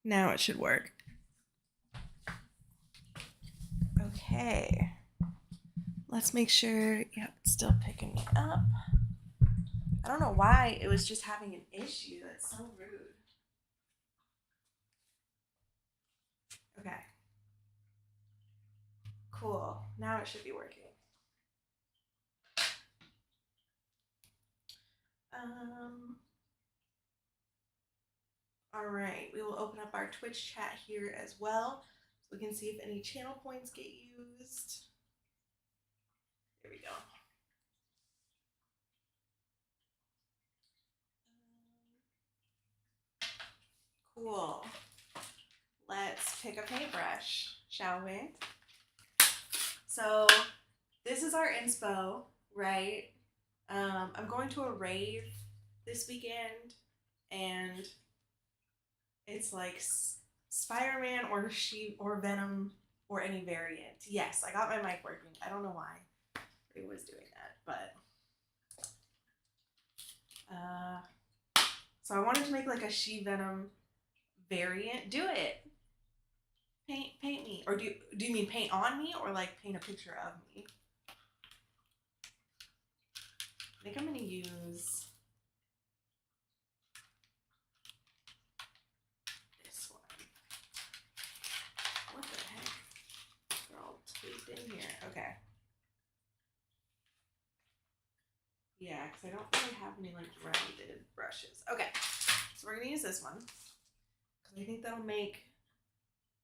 Now it should work. Okay. Let's make sure, yep, it's still picking me up. I don't know why it was just having an issue. That's so rude. Okay. Cool. Now it should be working. Um, all right. We will open up our Twitch chat here as well so we can see if any channel points get used. There we go. Cool. Let's pick a paintbrush, shall we? So this is our inspo, right? I'm going to a rave this weekend, and it's like Spider-Man or Venom or any variant. Yes, I got my mic working. I don't know why it was doing that, but so I wanted to make like a She-Venom variant. Do it. Paint me, or do you mean paint on me, or like paint a picture of me? I think I'm gonna use this one. What the heck? They're all taped in here. Okay. Yeah, because I don't really have any like rounded brushes. Okay, so we're gonna use this one because I think that'll make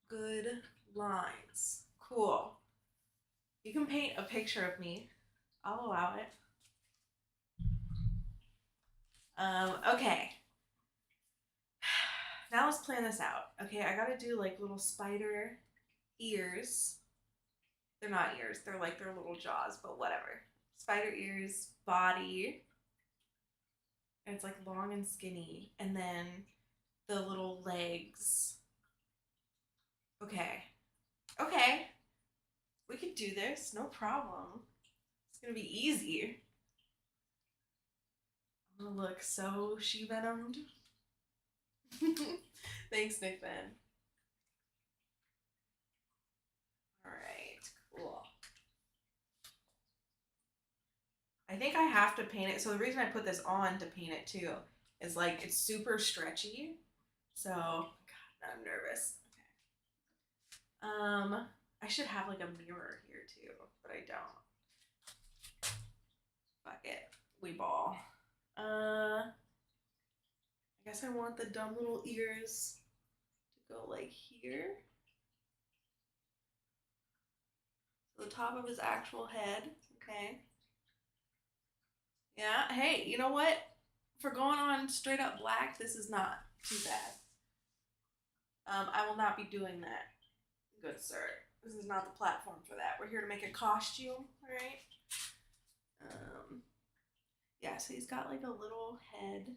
good lines. Cool. You can paint a picture of me. I'll allow it. Okay. Now let's plan this out. Okay, I gotta do like little spider ears. They're not ears, they're like their little jaws, but whatever. Spider ears, body. And it's like long and skinny. And then the little legs. Okay. Okay. We could do this, no problem. It's gonna be easy. I'm gonna look so she-venomed. Thanks, Nick Ben. Alright, cool. I think I have to paint it. So the reason I put this on to paint it too is like it's super stretchy. So, God, I'm nervous. Okay. I should have like a mirror here too, but I don't. Fuck it. We ball. I guess I want the dumb little ears to go like here. So the top of his actual head. Okay. Yeah. Hey, you know what? For going on straight up black, this is not too bad. I will not be doing that, good sir. This is not the platform for that. We're here to make a costume, all right? Um, yeah, so he's got like a little head, and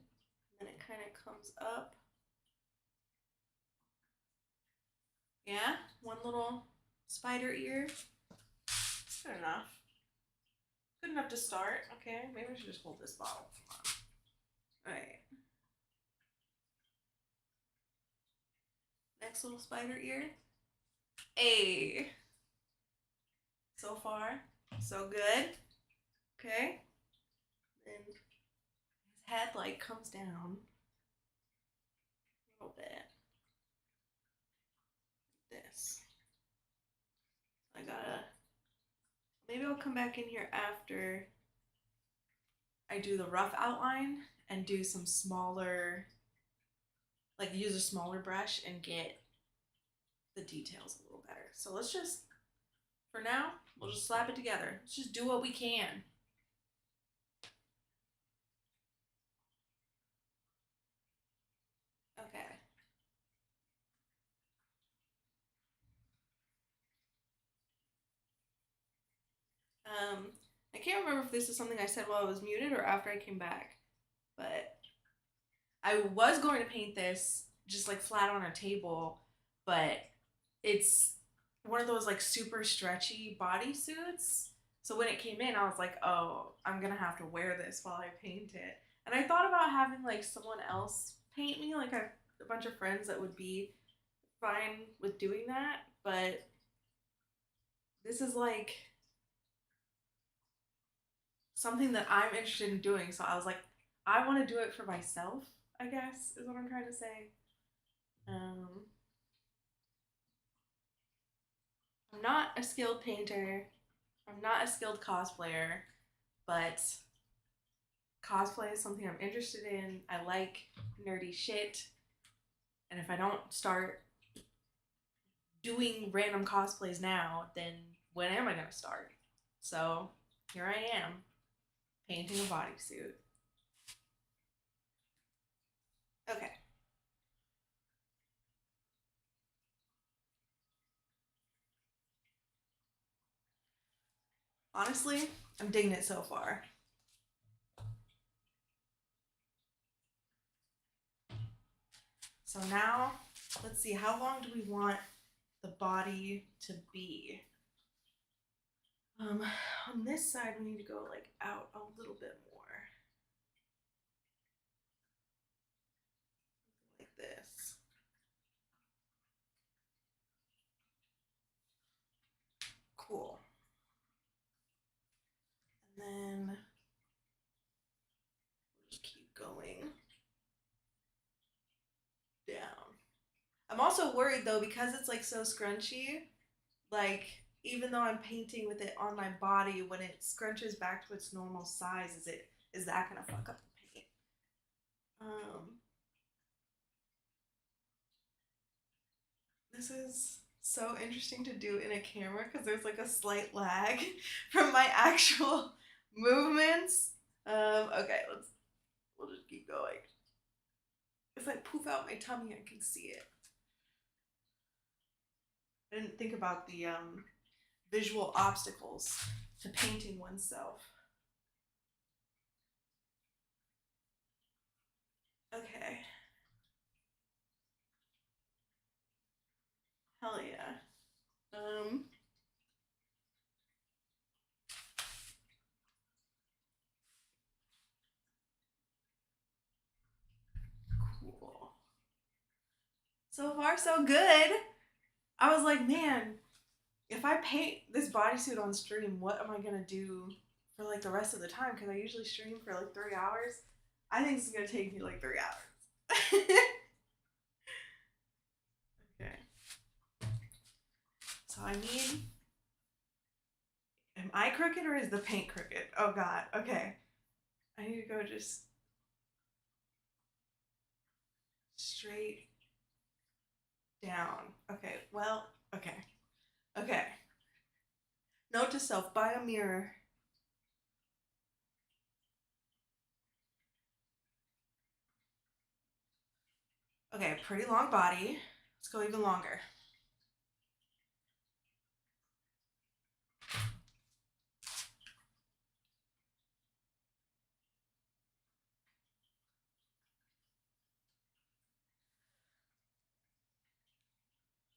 then it kind of comes up. Yeah, one little spider ear. It's good enough. Good enough to start. Okay, maybe I should just hold this bottle. Come on. All right. Next little spider ear. A. So far, so good. Okay. Then his head like comes down a little bit. This. I gotta. Maybe I'll come back in here after I do the rough outline and do some smaller, like use a smaller brush and get the details a little better. So let's just, for now, we'll just slap it together. Let's just do what we can. Okay. I can't remember if this is something I said while I was muted or after I came back, but I was going to paint this just like flat on a table, but it's one of those like super stretchy bodysuits. So when it came in, I was like, oh, I'm gonna have to wear this while I paint it. And I thought about having like someone else paint me, like I have a bunch of friends that would be fine with doing that, but this is like something that I'm interested in doing. So I was like, I want to do it for myself, I guess, is what I'm trying to say. Um, I'm not a skilled painter. I'm not a skilled cosplayer, but cosplay is something I'm interested in. I like nerdy shit. And if I don't start doing random cosplays now, then when am I going to start? So here I am, painting a bodysuit. Okay. Honestly, I'm digging it so far. So now, let's see, how long do we want the body to be? On this side, we need to go like out a little bit more. Like this. Cool. And then we'll just keep going down. I'm also worried though, because it's like so scrunchy, like even though I'm painting with it on my body, when it scrunches back to its normal size, is that gonna fuck up the paint? This is so interesting to do in a camera because there's like a slight lag from my actual movements. Okay, we'll just keep going. If I poof out my tummy, I can see it. I didn't think about the visual obstacles to painting oneself. Okay. Hell yeah. Cool. So far, so good. I was like, man, if I paint this bodysuit on stream, what am I gonna do for like the rest of the time? Because I usually stream for like 3 hours. I think this is gonna take me like 3 hours. Okay. So I need. Am I crooked or is the paint crooked? Oh god. Okay. I need to go just straight down. Okay. Well. Okay. Okay. Note to self: buy a mirror. Okay, pretty long body. Let's go even longer.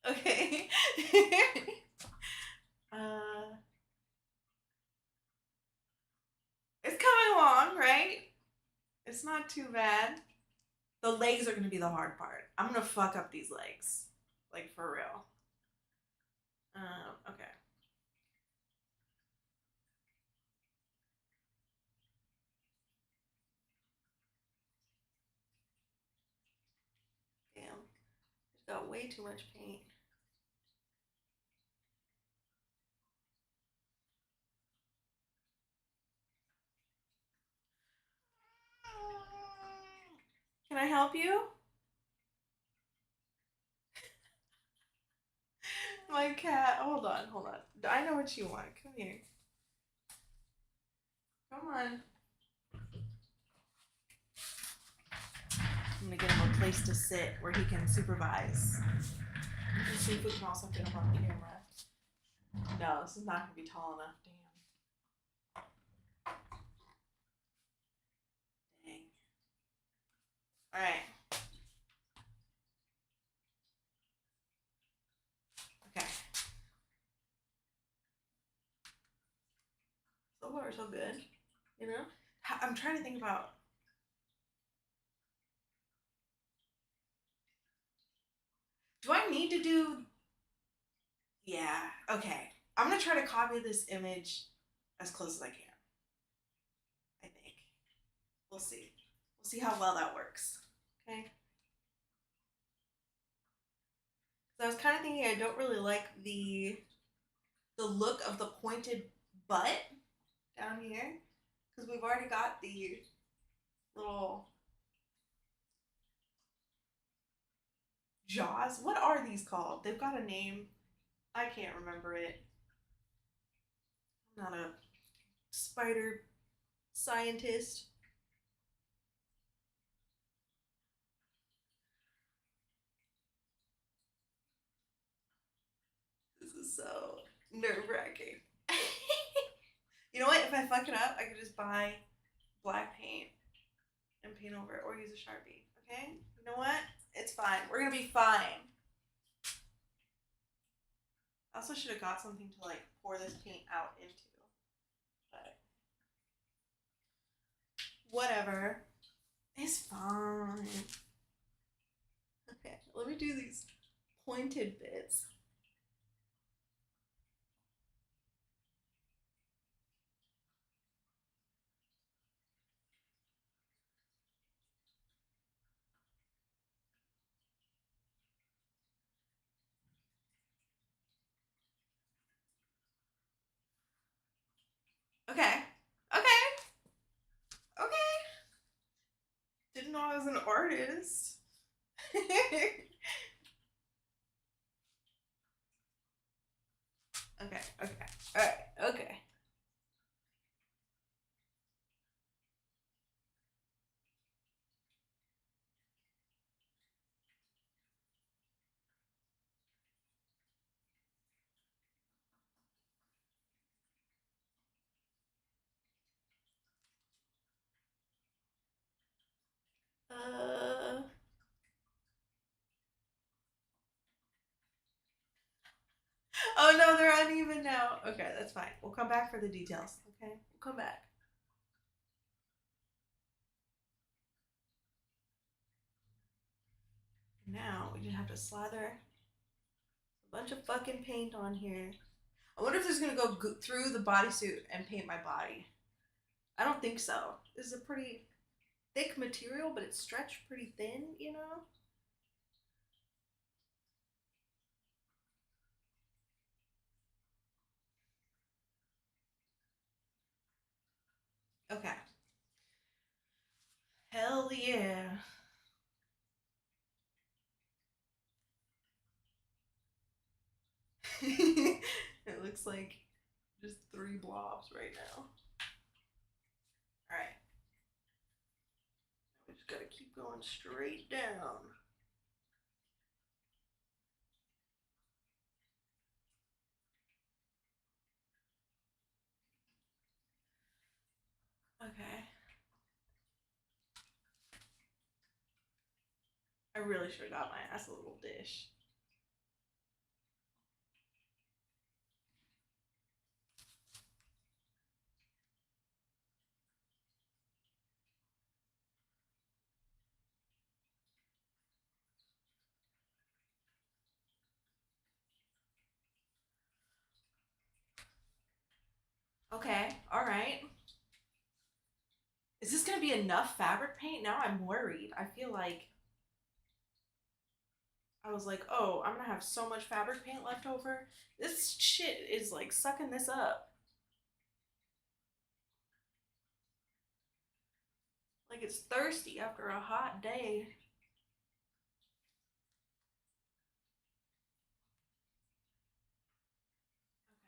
Okay. uh, it's coming along, right? It's not too bad. The legs are gonna be the hard part. I'm gonna fuck up these legs, like for real. Okay. Damn, it's got way too much paint. Can I help you? My cat. Hold on, hold on. I know what you want. Come here. Come on. I'm gonna get him a place to sit where he can supervise. Let's see if we can also get him on camera. No, this is not gonna be tall enough. Damn. Dang. All right. Okay. So far, so good. You know? I'm trying to think about. Do I need need to do, yeah, okay. I'm gonna try to copy this image as close as I can, I think. We'll see. We'll see how well that works. Okay. So I was kind of thinking I don't really like the look of the pointed butt down here because we've already got the little jaws. What are these called? They've got a name. I can't remember it. I'm not a spider scientist. This is so nerve-wracking. You know what? If I fuck it up, I could just buy black paint and paint over it or use a Sharpie. Okay? You know what? It's fine. We're gonna be fine. I also should have got something to like pour this paint out into. But whatever. It's fine. Okay, let me do these pointed bits. Okay. Okay. Okay. Didn't know I was an artist. Okay, okay. Alright, okay. Uh oh no, they're uneven now. Okay, that's fine. We'll come back for the details. Okay? We'll come back. Now we just have to slather a bunch of fucking paint on here. I wonder if this is gonna go through the bodysuit and paint my body. I don't think so. This is a pretty thick material, but it's stretched pretty thin, you know? Okay. Hell yeah. It looks like just 3 blobs right now. Alright. We just gotta keep going straight down. Okay. I really should have got my ass a little dish. Okay, alright. Is this gonna be enough fabric paint? Now I'm worried. I feel like I was like, oh, I'm gonna have so much fabric paint left over. This shit is like sucking this up. Like it's thirsty after a hot day.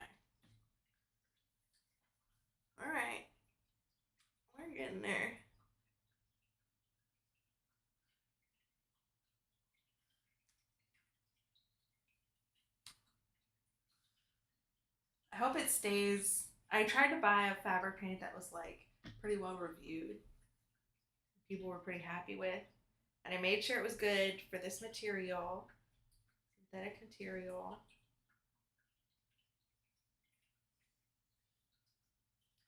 Okay. Alright. We're getting there. I hope it stays. I tried to buy a fabric paint that was like pretty well reviewed. People were pretty happy with. And I made sure it was good for this material, synthetic material.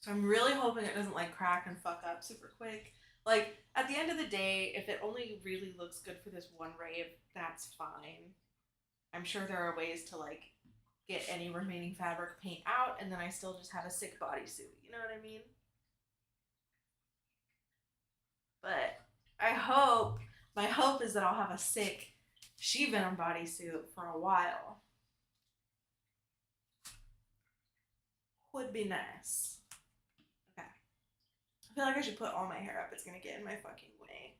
So I'm really hoping it doesn't like crack and fuck up super quick. Like at the end of the day, if it only really looks good for this one rave, that's fine. I'm sure there are ways to like get any remaining fabric paint out, and then I still just have a sick bodysuit. You know what I mean? But I hope, my hope is that I'll have a sick She-Venom bodysuit for a while. Would be nice. Okay. I feel like I should put all my hair up. It's gonna get in my fucking way.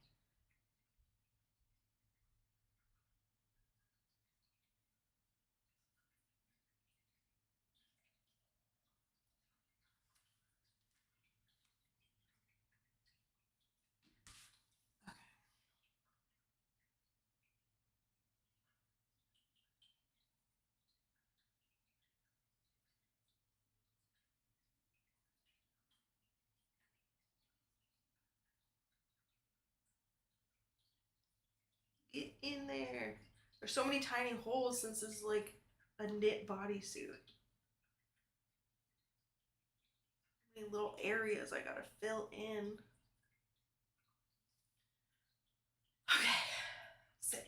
Get in there. There's so many tiny holes since this is like a knit bodysuit. Many little areas I gotta fill in. Okay. Sick.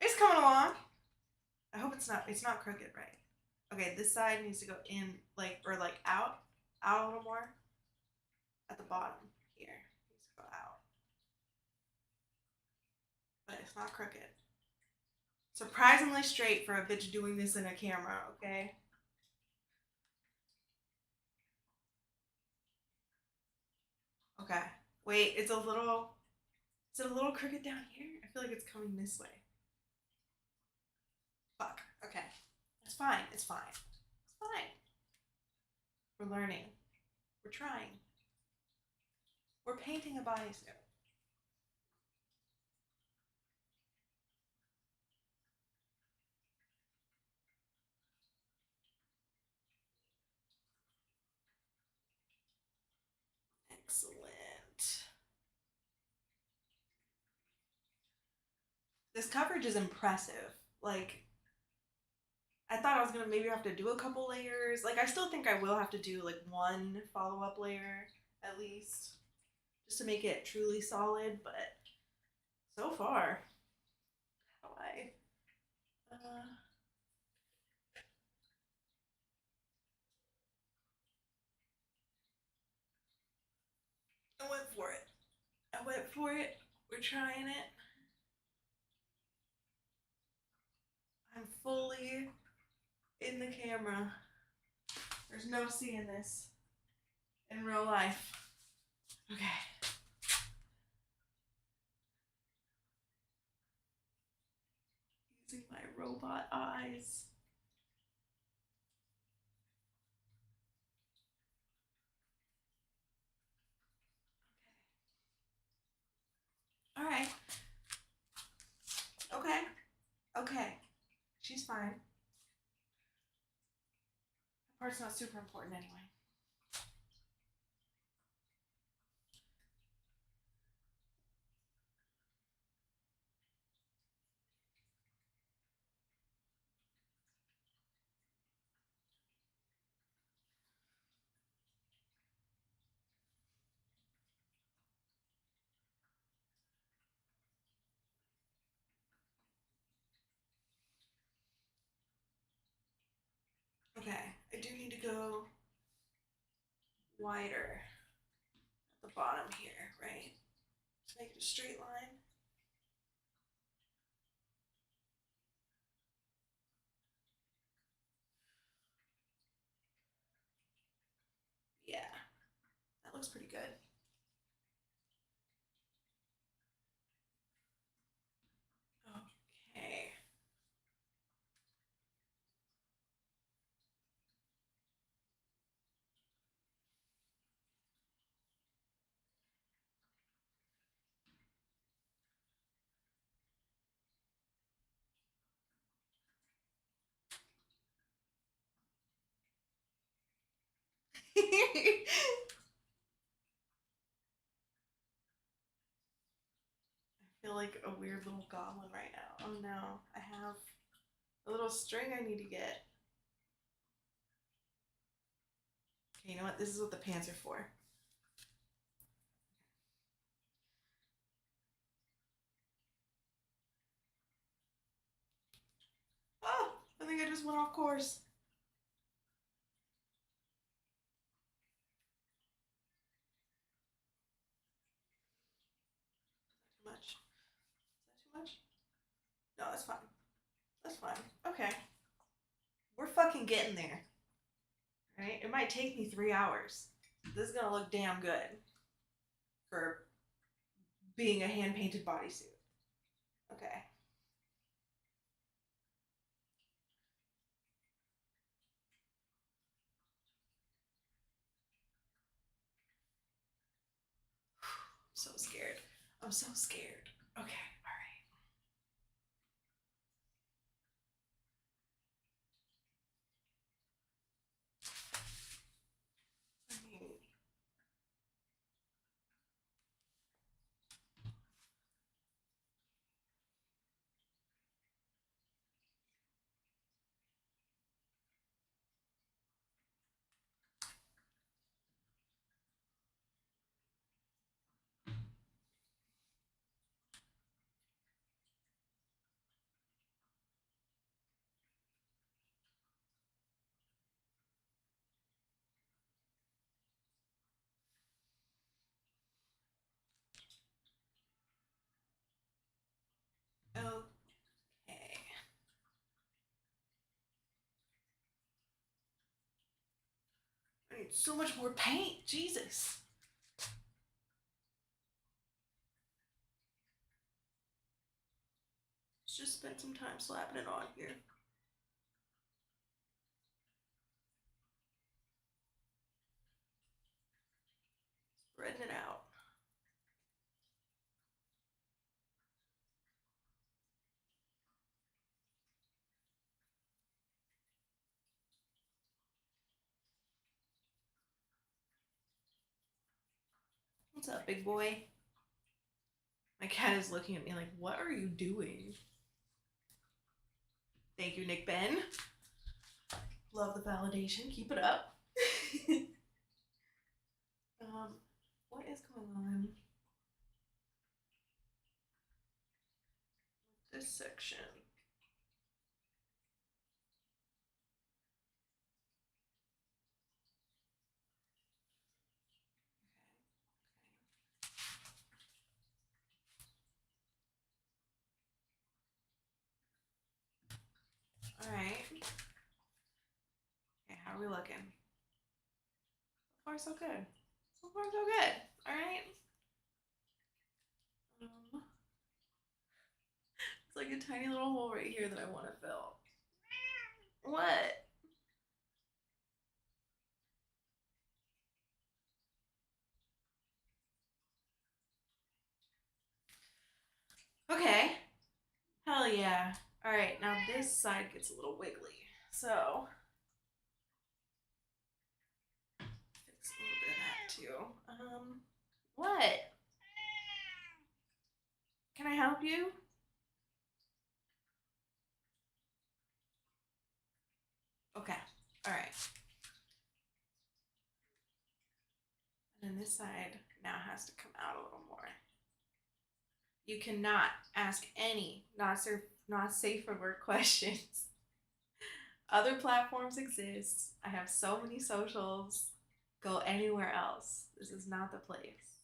It's coming along. I hope it's not crooked, right? Okay, this side needs to go in like or like out a little more. At the bottom here. It needs to go out. But it's not crooked. Surprisingly straight for a bitch doing this in a camera, okay? Okay. Wait, it's a little, is it a little crooked down here? I feel like it's coming this way. Fuck. Okay. It's fine. It's fine. It's fine. We're learning. We're trying. We're painting a bodysuit. Excellent. This coverage is impressive. Like, I thought I was gonna maybe have to do a couple layers. Like, I still think I will have to do like one follow up layer at least, just to make it truly solid. But so far, how I I went for it. I went for it. We're trying it. I'm fully in the camera. There's no seeing this in real life. Okay. Using my robot eyes. All right. Okay. Okay. She's fine. That part's not super important anyway. Okay. I do need to go wider at the bottom here, right? Just make it a straight line. Yeah. That looks pretty good. Okay. I feel like a weird little goblin right now. Oh no, I have a little string I need to get. Okay, you know what? This is what the pants are for. Oh, I think I just went off course. Too much. Is that too much? No, that's fine. That's fine. Okay. We're fucking getting there. Right? It might take me 3 hours. This is gonna look damn good for being a hand painted bodysuit. Okay. I'm so scared. I'm so scared. Okay, alright. Okay. I need so much more paint. Jesus. Let's just spend some time slapping it on here. Spreading it out. What's up, big boy? My cat is looking at me like, what are you doing? Thank you, Nick Ben. Love the validation. Keep it up. What is going on with this section? All right. Okay, how are we looking? So far, so good. So far, so good. All right. It's like a tiny little hole right here that I want to fill. What? Okay. Hell yeah. All right, now this side gets a little wiggly. So, fix a little bit of that too. What? Can I help you? Okay. All right. And then this side now has to come out a little more. You cannot ask any not safe for work questions. Other platforms exist. I have so many socials. Go anywhere else. This is not the place.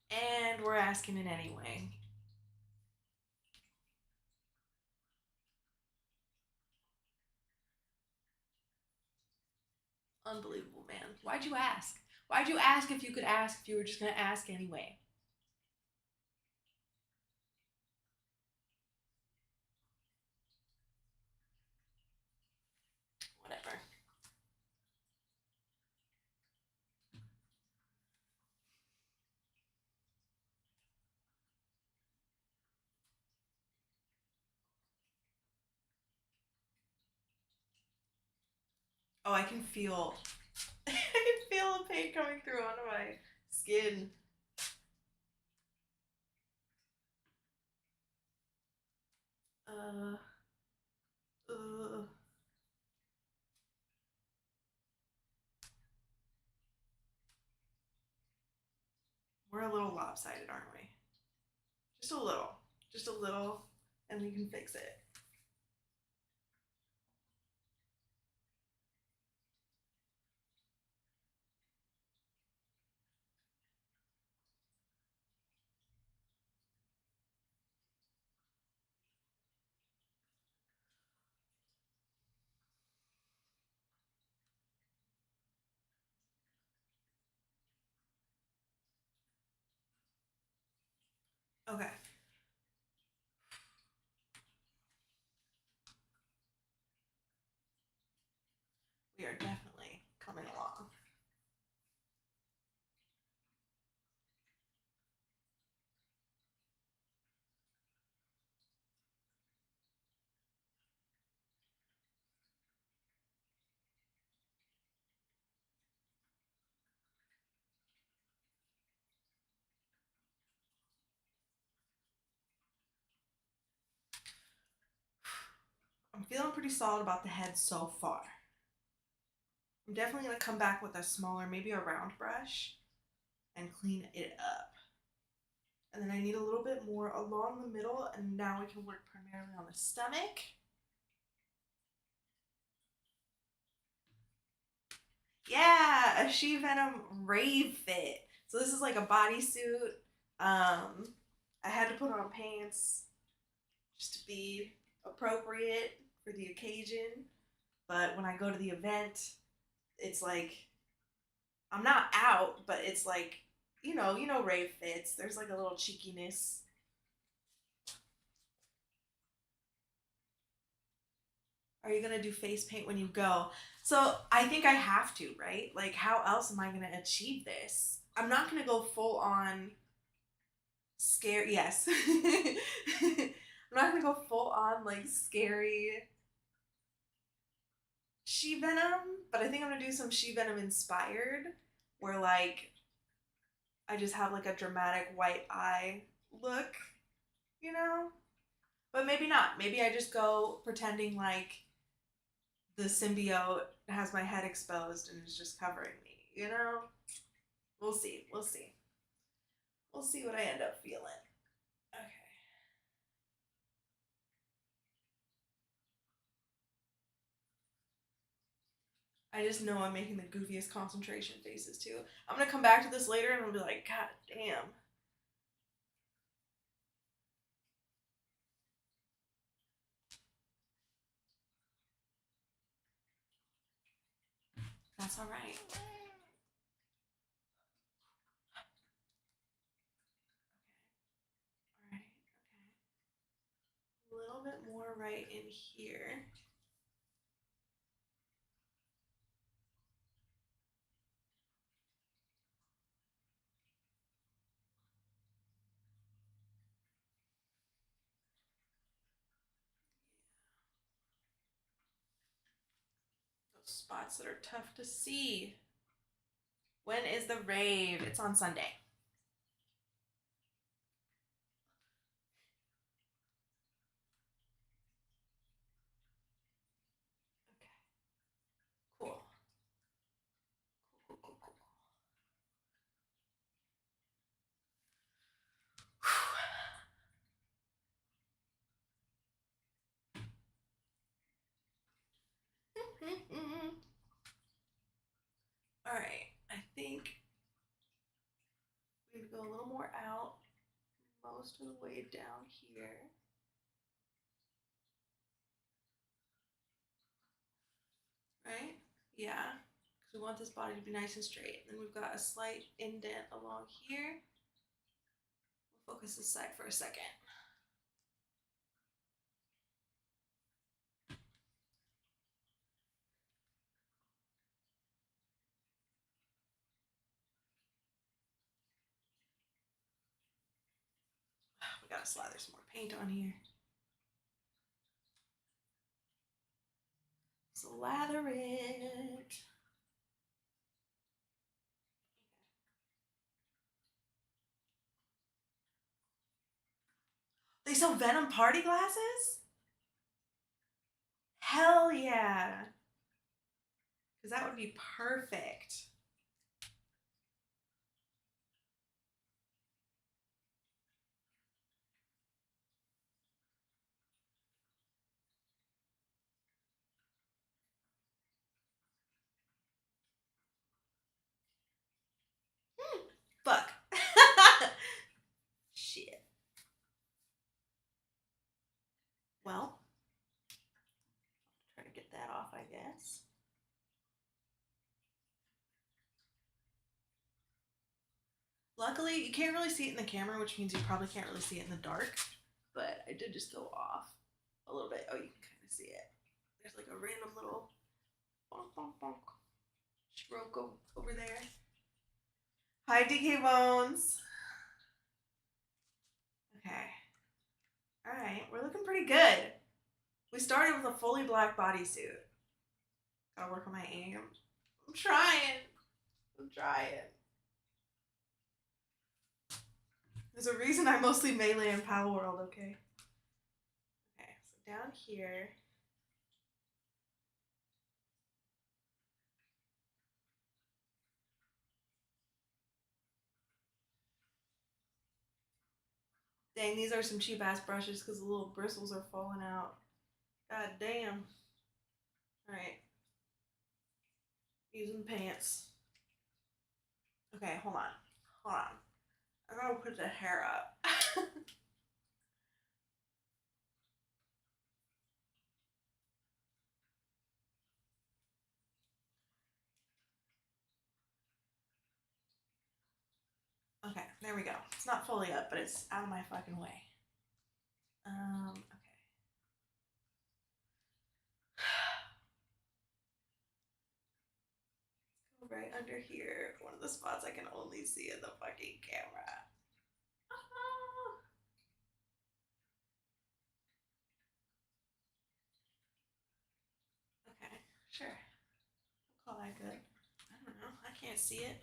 And we're asking it anyway. Unbelievable, man. Why'd you ask? Why'd you ask if you could ask if you were just gonna ask anyway? Oh, I can feel, I can feel the paint coming through onto my skin. Uh, uh. We're a little lopsided, aren't we? Just a little. Just a little, and we can fix it. Okay. We are definitely coming along. I'm feeling pretty solid about the head so far. I'm definitely going to come back with a smaller, maybe a round brush and clean it up. And then I need a little bit more along the middle, and now we can work primarily on the stomach. Yeah, a She-Venom Rave fit. So this is like a bodysuit. I had to put on pants just to be appropriate for the occasion. But when I go to the event, it's like I'm not out, but it's like rave fits. There's like a little cheekiness. Are you gonna do face paint when you go? So I think I have to, right? Like, how else am I gonna achieve this? I'm not gonna go full on scary. Yes, I'm not gonna go full on like scary She-Venom, but I think I'm gonna do some She-Venom inspired, where like I just have like a dramatic white eye look, you know? But maybe not. Maybe I just go pretending like the symbiote has my head exposed and is just covering me, you know? We'll see. We'll see. We'll see what I end up feeling. Okay. I just know I'm making the goofiest concentration faces too. I'm gonna come back to this later and I'll be like, God damn. That's all right. All right. Okay. A little bit more right in here. Those spots that are tough to see. When is the rave? It's on Sunday. Okay. Cool. Cool, cool, cool, cool. All right. I think we go a little more out, most of the way down here. Right? Yeah. Because we want this body to be nice and straight. Then we've got a slight indent along here. We'll focus this side for a second. We gotta slather some more paint on here. Slather it. They sell Venom party glasses? Hell yeah. Because that would be perfect. Fuck. Shit. Well, try to get that off, I guess. Luckily, you can't really see it in the camera, which means you probably can't really see it in the dark. But I did just go off a little bit. Oh, you can kind of see it. There's like a random little bonk, bonk, bonk stroke over there. Hi, DK Bones. Okay. All right, we're looking pretty good. We started with a fully black bodysuit. Gotta work on my aim. I'm trying. There's a reason I mostly melee in Power World, okay? Okay, so down here. Dang, these are some cheap ass brushes because the little bristles are falling out. God damn. Alright. Using pants. Okay, hold on. I gotta put the hair up. Okay, there we go. It's not fully up, but it's out of my fucking way. Okay. Right under here, one of the spots I can only see in the fucking camera. Oh. Okay, sure. I'll call that good. I don't know. I can't see it.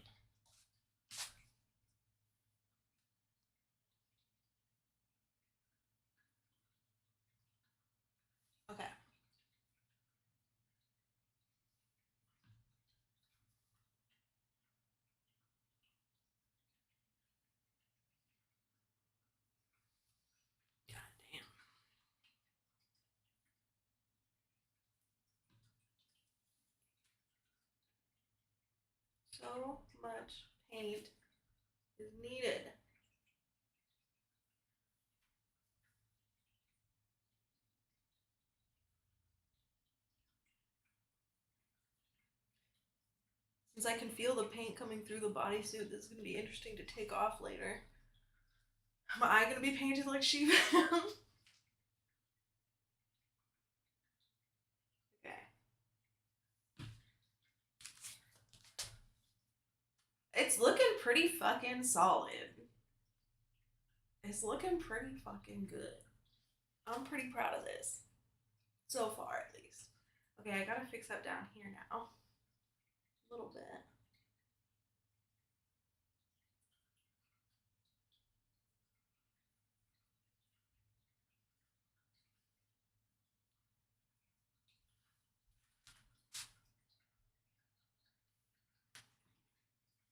Okay. God damn. So much paint is needed. Since I can feel the paint coming through the bodysuit, this is going to be interesting to take off later. Am I going to be painted like She-Venom? Okay. It's looking pretty fucking solid. It's looking pretty fucking good. I'm pretty proud of this. So far, at least. Okay, I gotta fix up down here now. A little bit.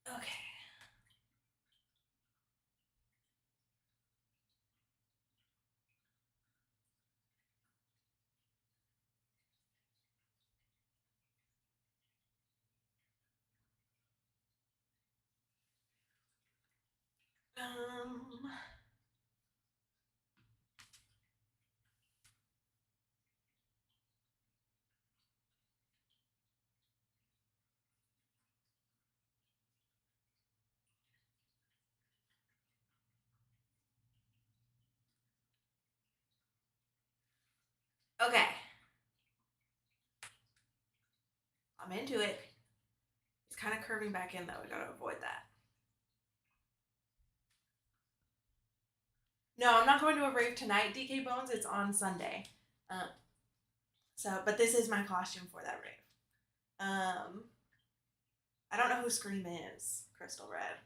Okay. Um. Okay. I'm into it. It's kind of curving back in though. We gotta avoid that. No, I'm not going to a rave tonight, DK Bones. It's on Sunday. So, but this is my costume for that rave. I don't know who Scream is. Crystal Red.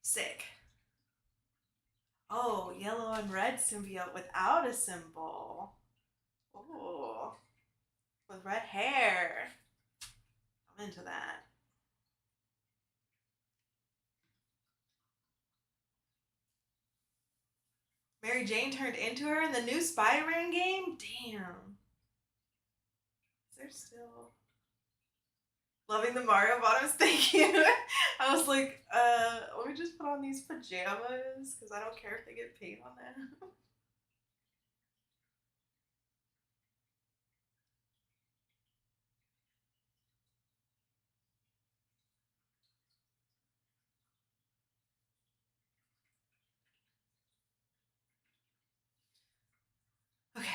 Sick. Oh, yellow and red symbiote without a symbol. Oh, with red hair. I'm into that. Mary Jane turned into her in the new Spider-Man game? Damn. Is there still... Loving the Mario bottoms, thank you. I was like, let me just put on these pajamas because I don't care if they get paid on that. Okay.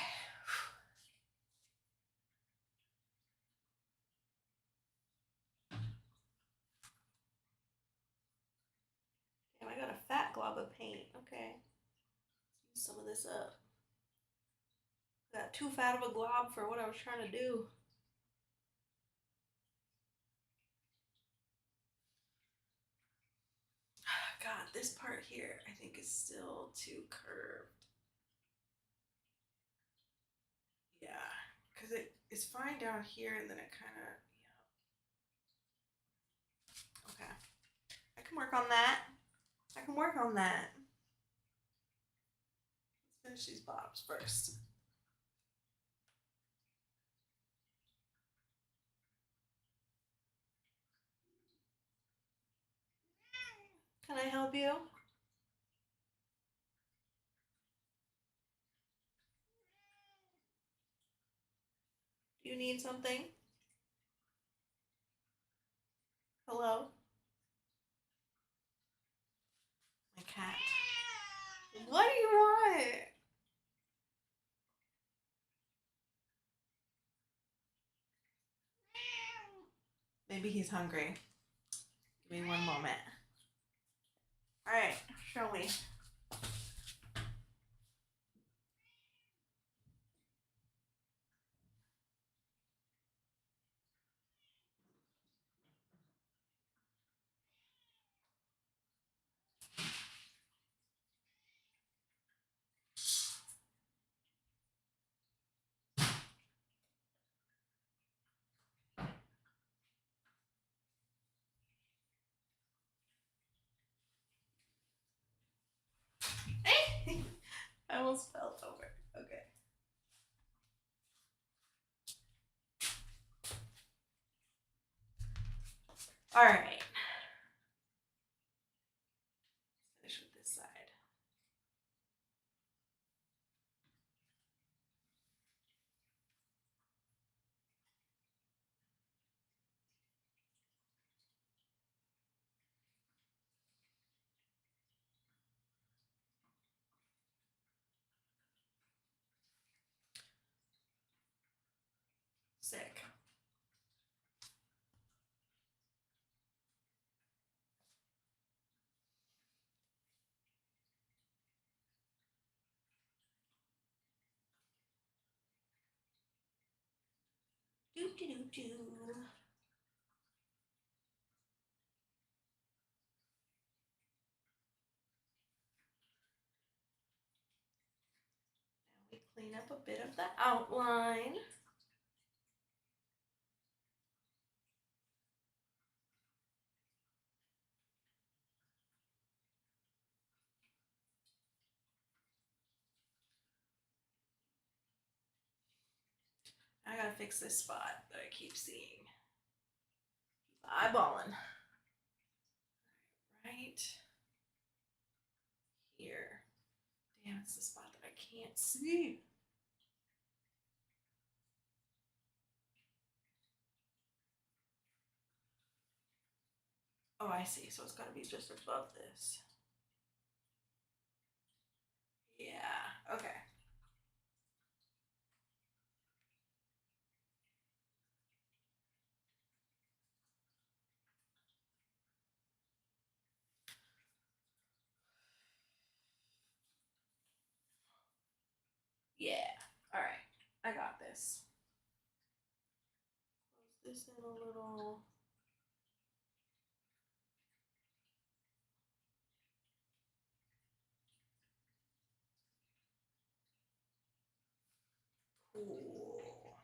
Damn, I got a fat glob of paint. Okay. Let's use some of this up. Got too fat of a glob for what I was trying to do. God, this part here I think is still too curved. Yeah, because it's fine down here and then it kind of, yeah. Okay. I can work on that. I can work on that. Let's finish these bottoms first. Can I help you? Do you need something? Hello? My cat. What do you want? Maybe he's hungry. Give me one moment. All right, show me. I almost fell over. Okay. All right. Finish with this side. Sick. Do do do do. Now we clean up a bit of the outline. I gotta fix this spot that I keep seeing. Keep eyeballing. Right here. Damn, it's the spot that I can't see. Oh, I see. So it's got to be just above this. Yeah. Okay. Yeah. All right. I got this. Close this in a little. Cool.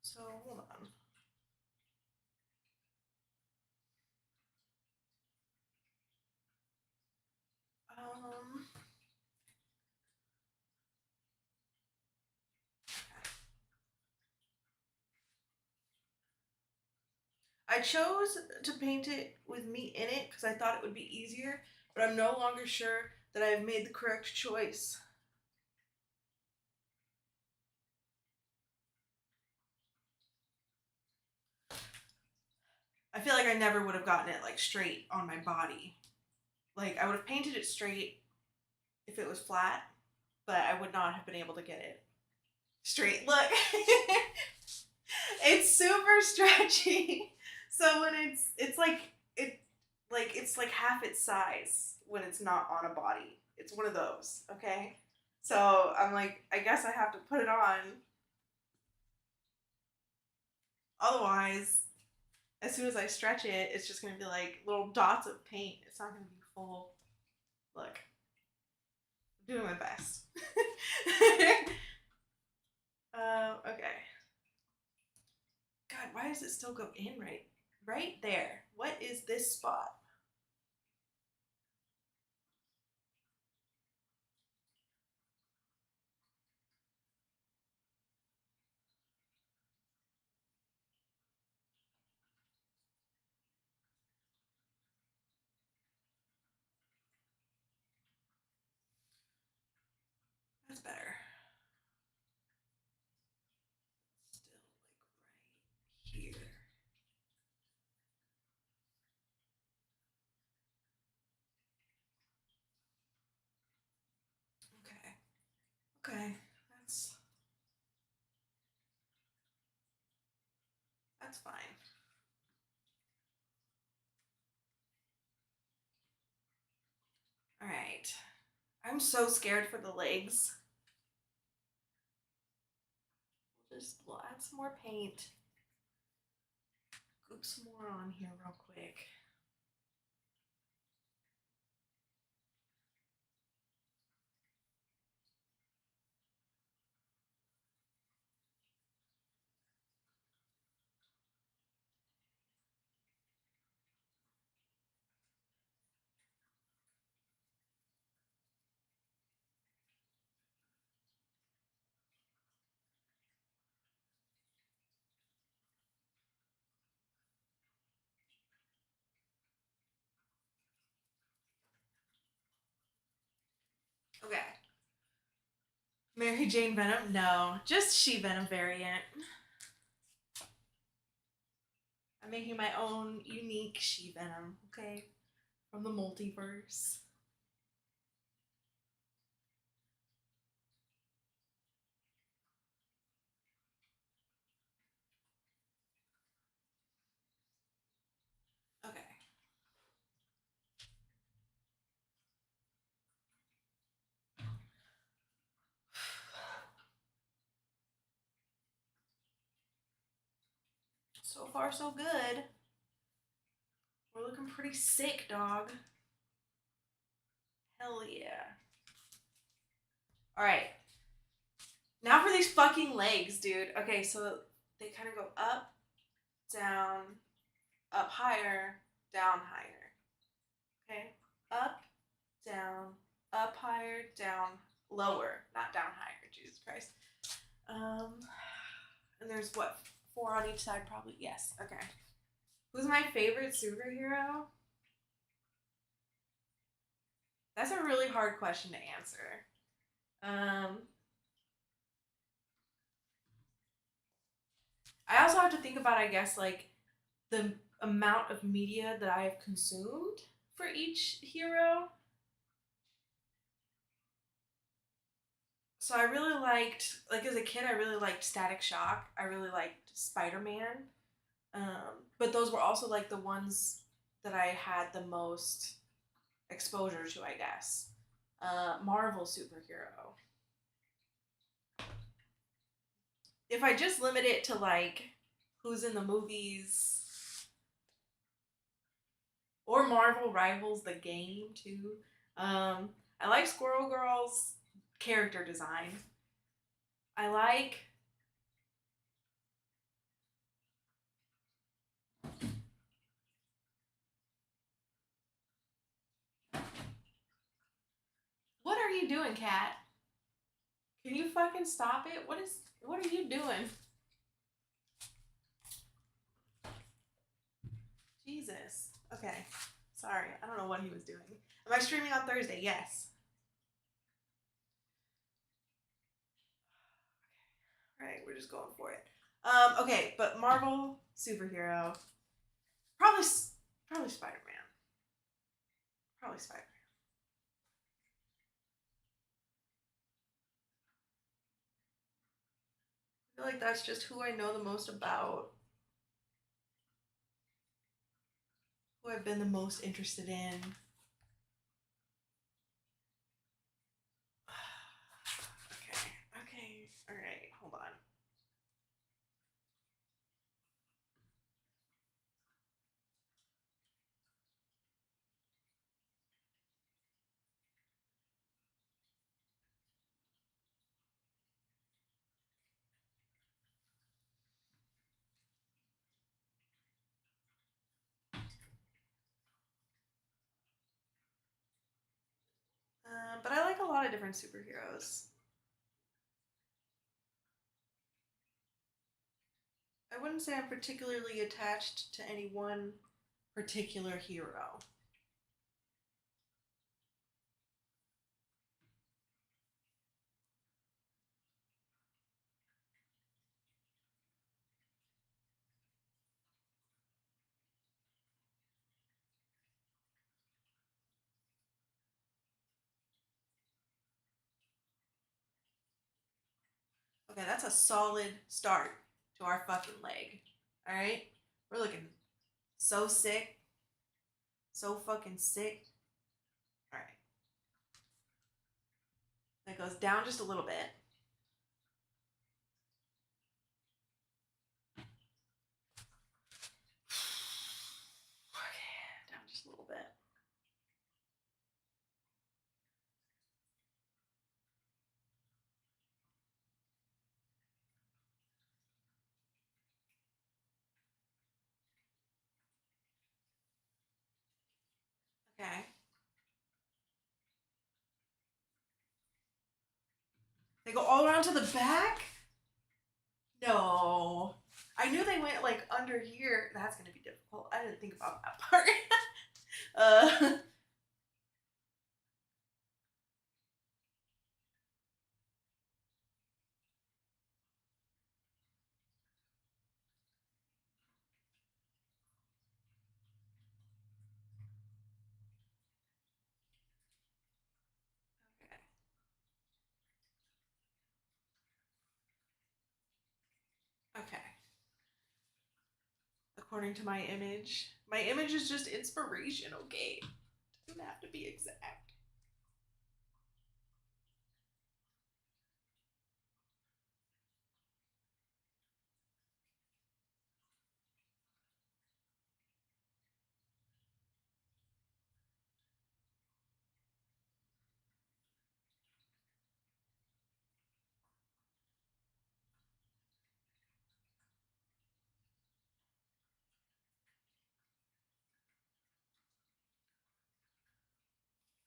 So hold on. Um. I chose to paint it with me in it because I thought it would be easier, but I'm no longer sure that I've made the correct choice. I feel like I never would have gotten it like straight on my body. Like I would have painted it straight if it was flat, but I would not have been able to get it straight. Look, it's super stretchy. So when it's like it's like half its size when it's not on a body. It's one of those, okay? So I'm like, I guess I have to put it on. Otherwise, as soon as I stretch it, it's just gonna be like little dots of paint. It's not gonna be full. Look, I'm doing my best. Okay. God, why does it still go in right there? What is this spot? That's better. Still like right here. Okay. Okay. That's that's fine. All right. I'm so scared for the legs. We'll add some more paint. Goop some more on here real quick. Okay. Mary Jane Venom? No, just She-Venom variant. I'm making my own unique She-Venom, okay? From the multiverse. Okay. So far, so good. We're looking pretty sick, dog. Hell yeah. Alright. Now for these fucking legs, dude. Okay, so they kind of go up, down, up higher, down higher. Okay? Up, down, up higher, down, lower. Not down higher, Jesus Christ. And there's what? 4 on each side, probably? Yes. Okay. Who's my favorite superhero? That's a really hard question to answer. Um, I also have to think about, I guess, like the amount of media that I have consumed for each hero. So I really liked, like as a kid, I really liked Static Shock. I really liked Spider-Man. But those were also like the ones that I had the most exposure to, I guess. Marvel superhero. If I just limit it to like who's in the movies or Marvel Rivals the game too. I like Squirrel Girl's character design. I like what are you doing, Cat? Can you fucking stop it? What are you doing? Jesus. Okay. Sorry. I don't know what he was doing. Am I streaming on Thursday? Yes. All right, we're just going for it. Okay, but Marvel superhero, probably Spider-Man. Probably Spider-Man. I feel like that's just who I know the most about, who I've been the most interested in. Okay, all right, hold on. But I like a lot of different superheroes. I wouldn't say I'm particularly attached to any one particular hero. Okay, that's a solid start to our fucking leg. All right? We're looking so sick. So fucking sick. All right. That goes down just a little bit. Okay, down just a little bit. Okay. They go all around to the back? No. I knew they went like under here. That's gonna be difficult. I didn't think about that part. uh okay. Okay. According to my image. My image is just inspiration, okay? It doesn't have to be exact.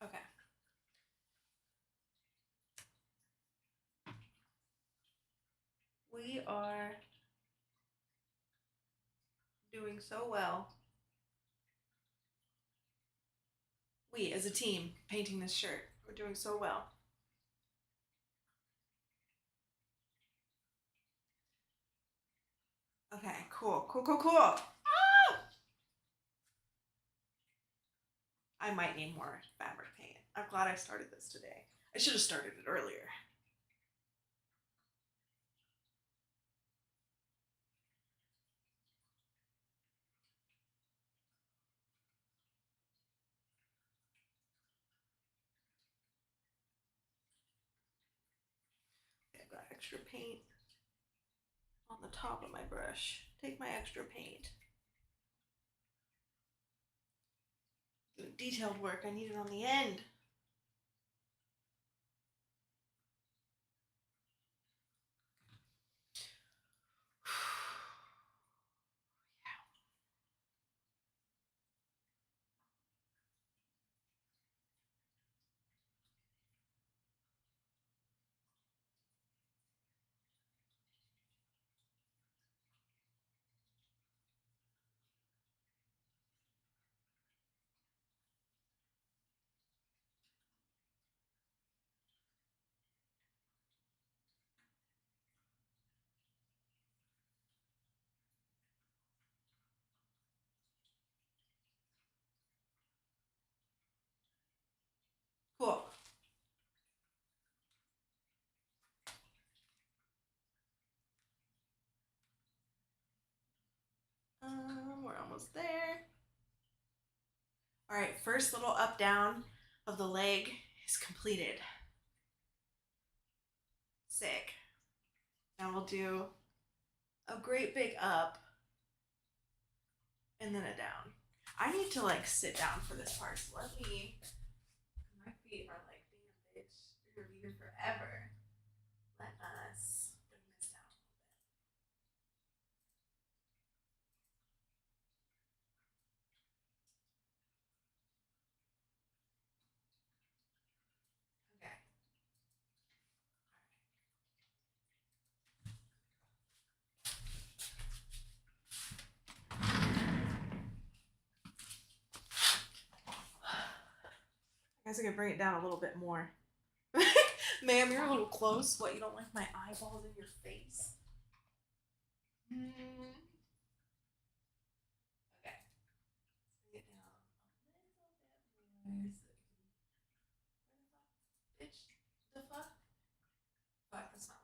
Okay. We are doing so well. We, as a team, painting this shirt, we're doing so well. Okay, cool, cool, cool, cool. Ah! I might need more fabric paint. I'm glad I started this today. I should have started it earlier. I've got extra paint on the top of my brush. Take my extra paint. The detailed work, I need it on the end. Cool. We're almost there. All right, first little up down of the leg is completed. Sick. Now we'll do a great big up and then a down. I need to like sit down for this part. So let me. My feet are like, damn bitch, you're gonna be here forever. Let us bring this down a little bit. Okay. I guess I could bring it down a little bit more. Ma'am, you're a little close. What, you don't like my eyeballs in your face? Okay. Bring it down a little bit more. Bitch, the fuck? Fuck, that's not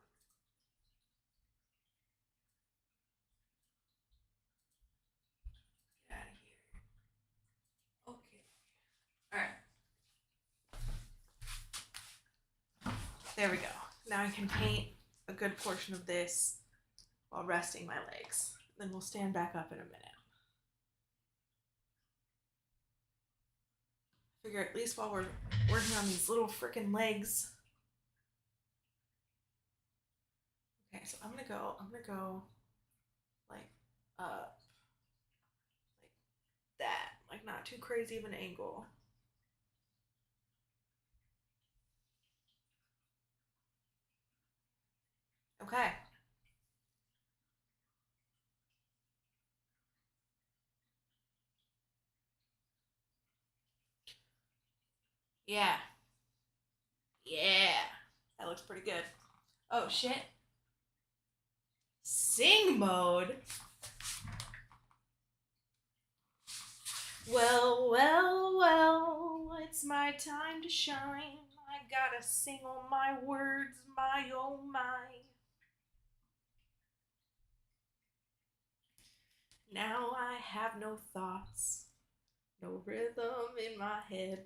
get out of here. Okay. Alright. There we go. Now I can paint a good portion of this while resting my legs. Then we'll stand back up in a minute. Figure at least while we're working on these little freaking legs. Okay, so I'm gonna go like up, like that, like not too crazy of an angle. Okay. Yeah. Yeah. That looks pretty good. Oh shit. Sing mode. Well, well, well, it's my time to shine. I gotta sing all my words, my oh my. Now I have no thoughts, no rhythm in my head.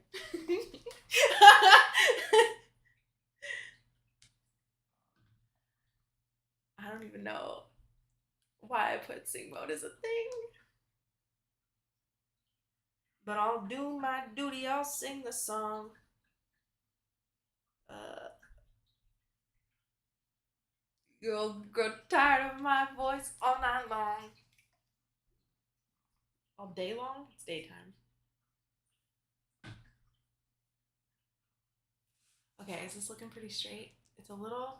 I don't even know why I put sing mode as a thing. But I'll do my duty, I'll sing the song. Uh, you'll grow tired of my voice all night long. All day long? It's daytime. Okay, is this looking pretty straight? It's a little.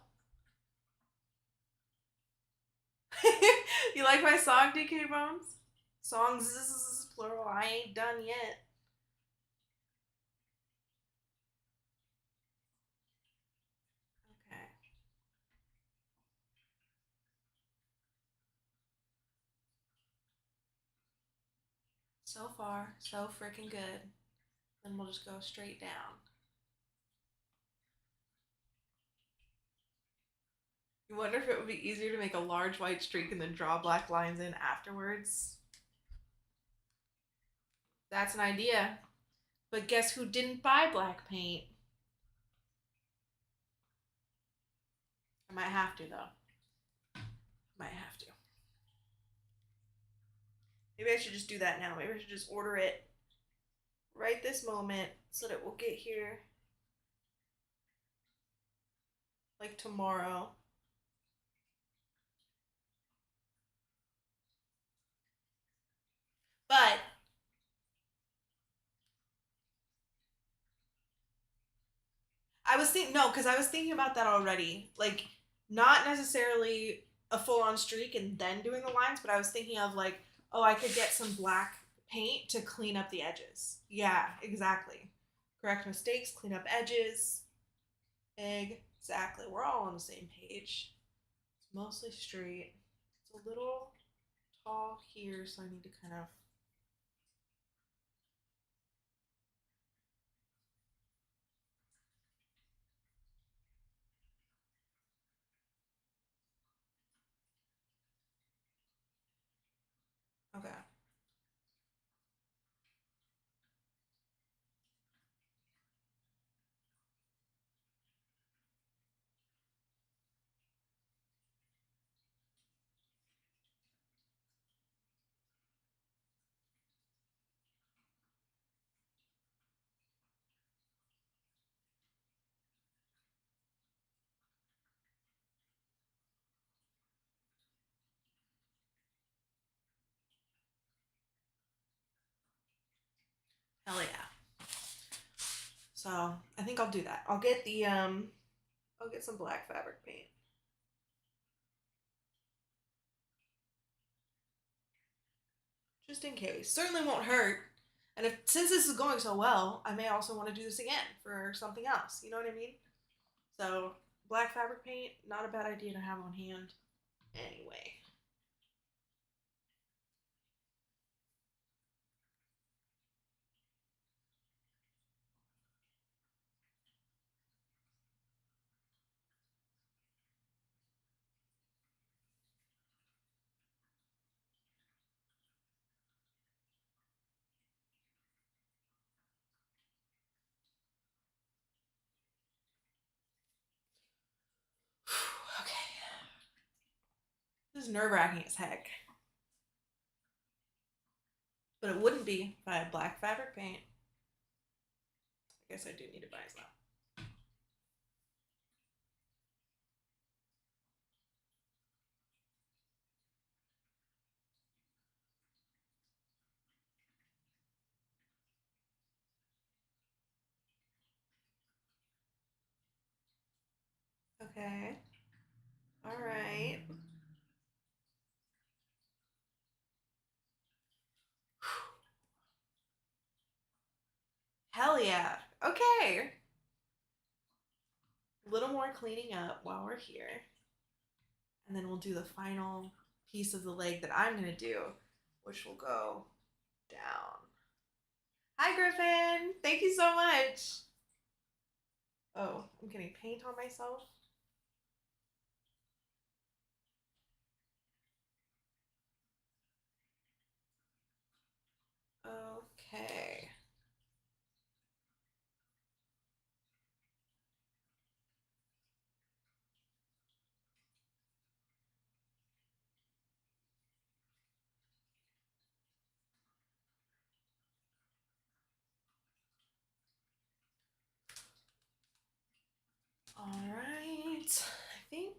You like my song, DK Bones? Songs, this is plural. I ain't done yet. Okay. So far, so freaking good. Then we'll just go straight down. You wonder if it would be easier to make a large white streak and then draw black lines in afterwards? That's an idea. But guess who didn't buy black paint? I might have to, though. Might have to. Maybe I should just do that now. Maybe I should just order it right this moment so that it will get here like tomorrow. But I was thinking, no, because I was thinking about that already. Like, not necessarily a full on streak and then doing the lines, but I was thinking of like, oh, I could get some black paint to clean up the edges. Yeah, exactly. Correct mistakes, clean up edges. Exactly. We're all on the same page. It's mostly straight. It's a little tall here, so I need to kind of. Okay. Hell yeah. So I think I'll do that. I'll get some black fabric paint. Just in case. Certainly won't hurt. And if since this is going so well, I may also want to do this again for something else. You know what I mean? So black fabric paint, not a bad idea to have on hand. Anyway. Okay. This is nerve wracking as heck. But it wouldn't be if I had black fabric paint. I guess I do need to buy some. Okay. All right. Hell yeah. Okay. A little more cleaning up while we're here. And then we'll do the final piece of the leg that I'm going to do, which will go down. Hi, Griffin. Thank you so much. Oh, I'm getting paint on myself. Okay. All right. I think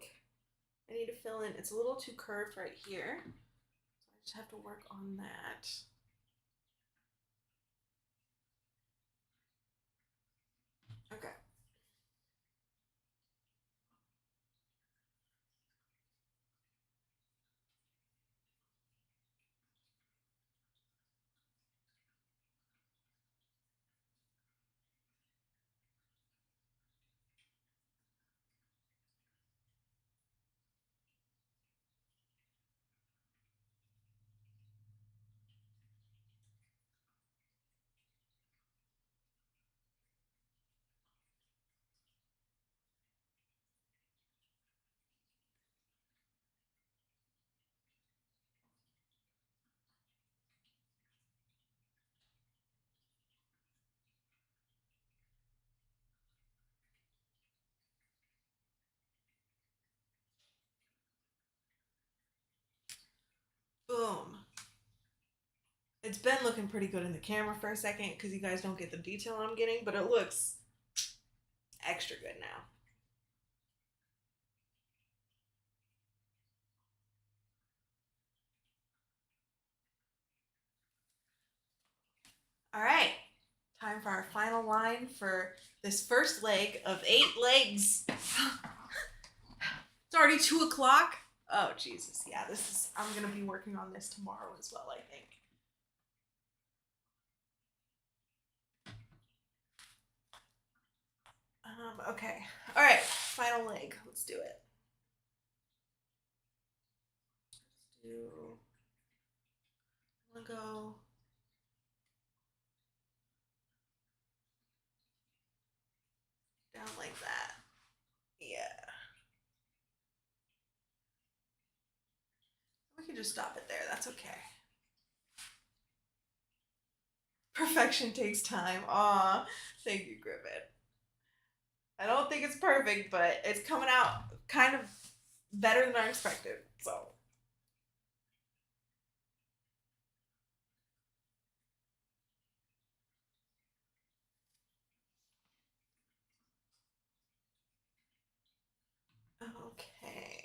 I need to fill in. It's a little too curved right here. So I just have to work on that. Okay. It's been looking pretty good in the camera for a second because you guys don't get the detail I'm getting, but it looks extra good now. All right, time for our final line for this first leg of 8 legs. It's already 2 o'clock. Oh, Jesus. Yeah, I'm going to be working on this tomorrow as well, I think. Okay. All right, final leg. Let's do it. I'm going to go down like that. Yeah. We can just stop it there. That's okay. Perfection takes time. Aw, thank you, Griffin. I don't think it's perfect, but it's coming out kind of better than I expected. So. Okay.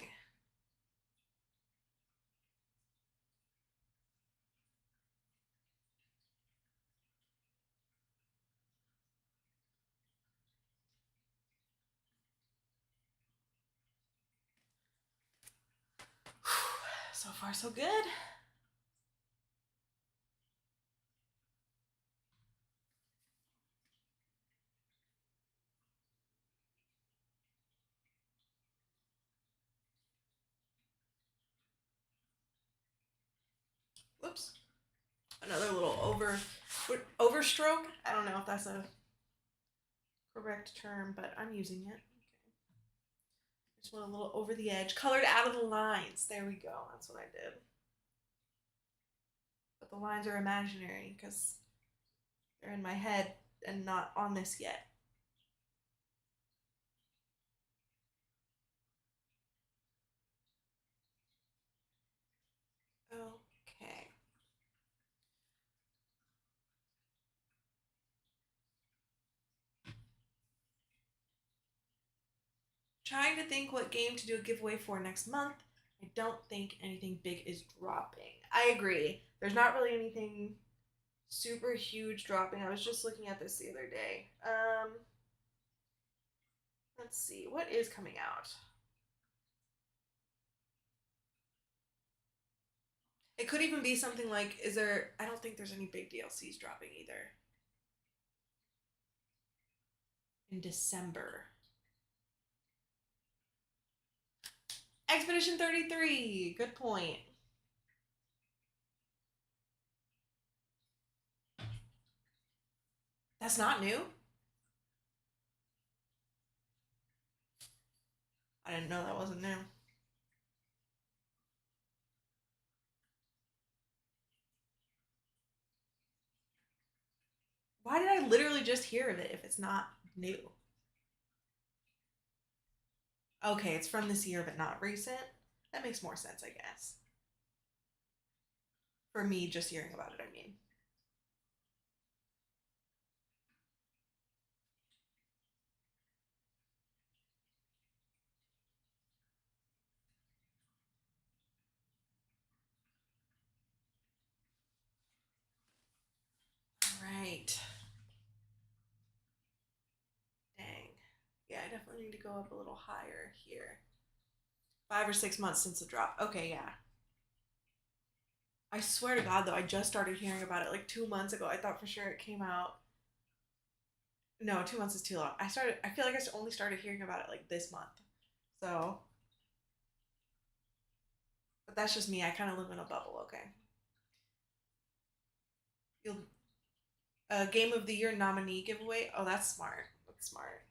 So far, so good. Whoops. Another little overstroke. I don't know if that's a correct term, but I'm using it. Okay. Just went a little over the edge, colored out of the lines. There we go. That's what I did. But the lines are imaginary because they're in my head and not on this yet. Okay. Trying to think what game to do a giveaway for next month. I don't think anything big is dropping. I agree. There's not really anything super huge dropping. I was just looking at this the other day. Let's see. What is coming out? It could even be something like, is there, I don't think there's any big DLCs dropping either. In December. Expedition 33. Good point. That's not new? I didn't know that wasn't new. Why did I literally just hear of it if it's not new? Okay, it's from this year but not recent. That makes more sense, I guess. For me, just hearing about it, I mean. All right. Dang. Yeah, I definitely need to go up a little higher here. 5 or 6 months since the drop. Okay, yeah. I swear to God, though, I just started hearing about it like 2 months ago. I thought for sure it came out. No, 2 months is too long. I feel like I only started hearing about it like this month. So, but that's just me. I kind of live in a bubble, okay? You'll, Game of the Year nominee giveaway. Oh, that's smart. That's smart.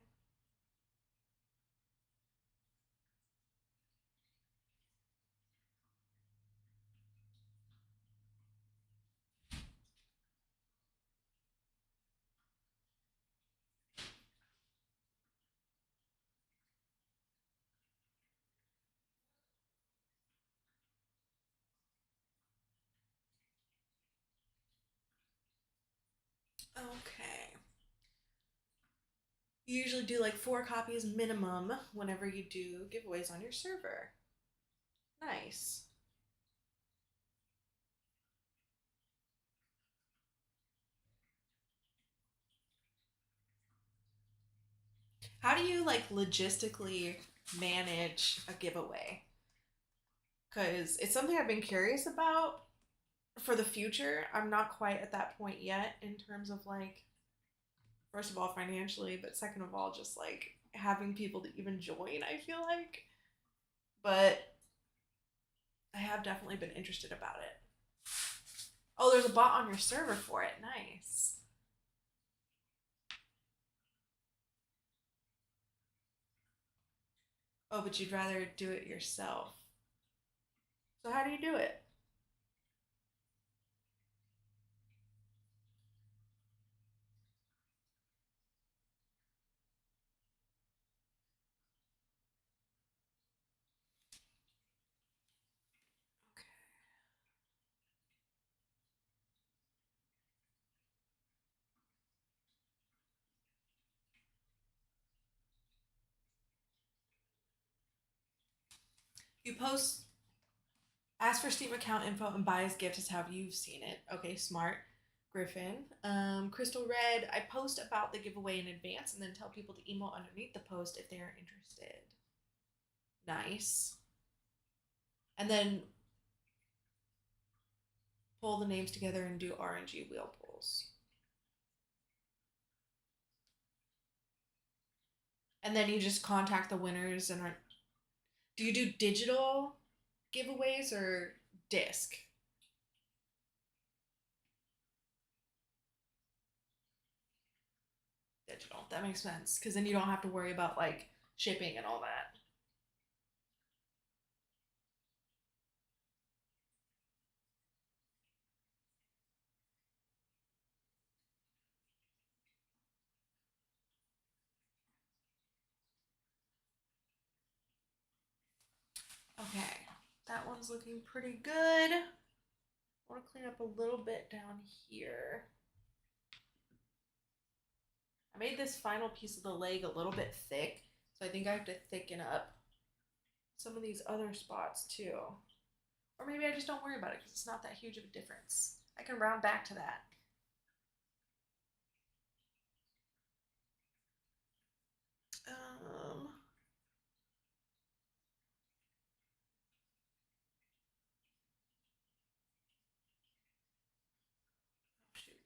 Okay. You usually do like 4 copies minimum whenever you do giveaways on your server. Nice. How do you like logistically manage a giveaway? Because it's something I've been curious about for the future. I'm not quite at that point yet in terms of like, first of all, financially, but second of all, just like having people to even join, I feel like. But I have definitely been interested about it. Oh, there's a bot on your server for it. Nice. Oh, but you'd rather do it yourself. So how do you do it? Okay. You post, ask for Steam account info and buy as gift is how you've seen it. Okay, smart. Griffin. Crystal Red, I post about the giveaway in advance and then tell people to email underneath the post if they are interested. Nice. And then pull the names together and do RNG wheel pulls. And then you just contact the winners and do you do digital giveaways or disc? Digital. That makes sense because then you don't have to worry about like shipping and all that. Okay, that one's looking pretty good. I want to clean up a little bit down here. I made this final piece of the leg a little bit thick, so I think I have to thicken up some of these other spots too. Or maybe I just don't worry about it because it's not that huge of a difference. I can round back to that. Um, shoot.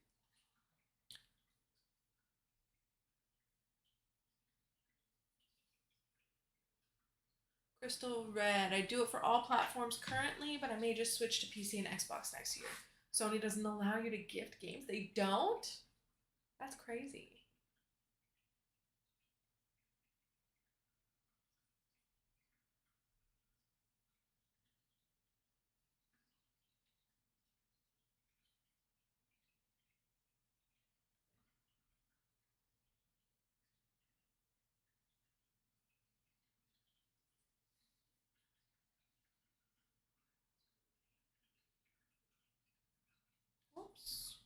Crystal Red. I do it for all platforms currently, but I may just switch to PC and Xbox next year. Sony doesn't allow you to gift games. They don't? That's crazy. Oops.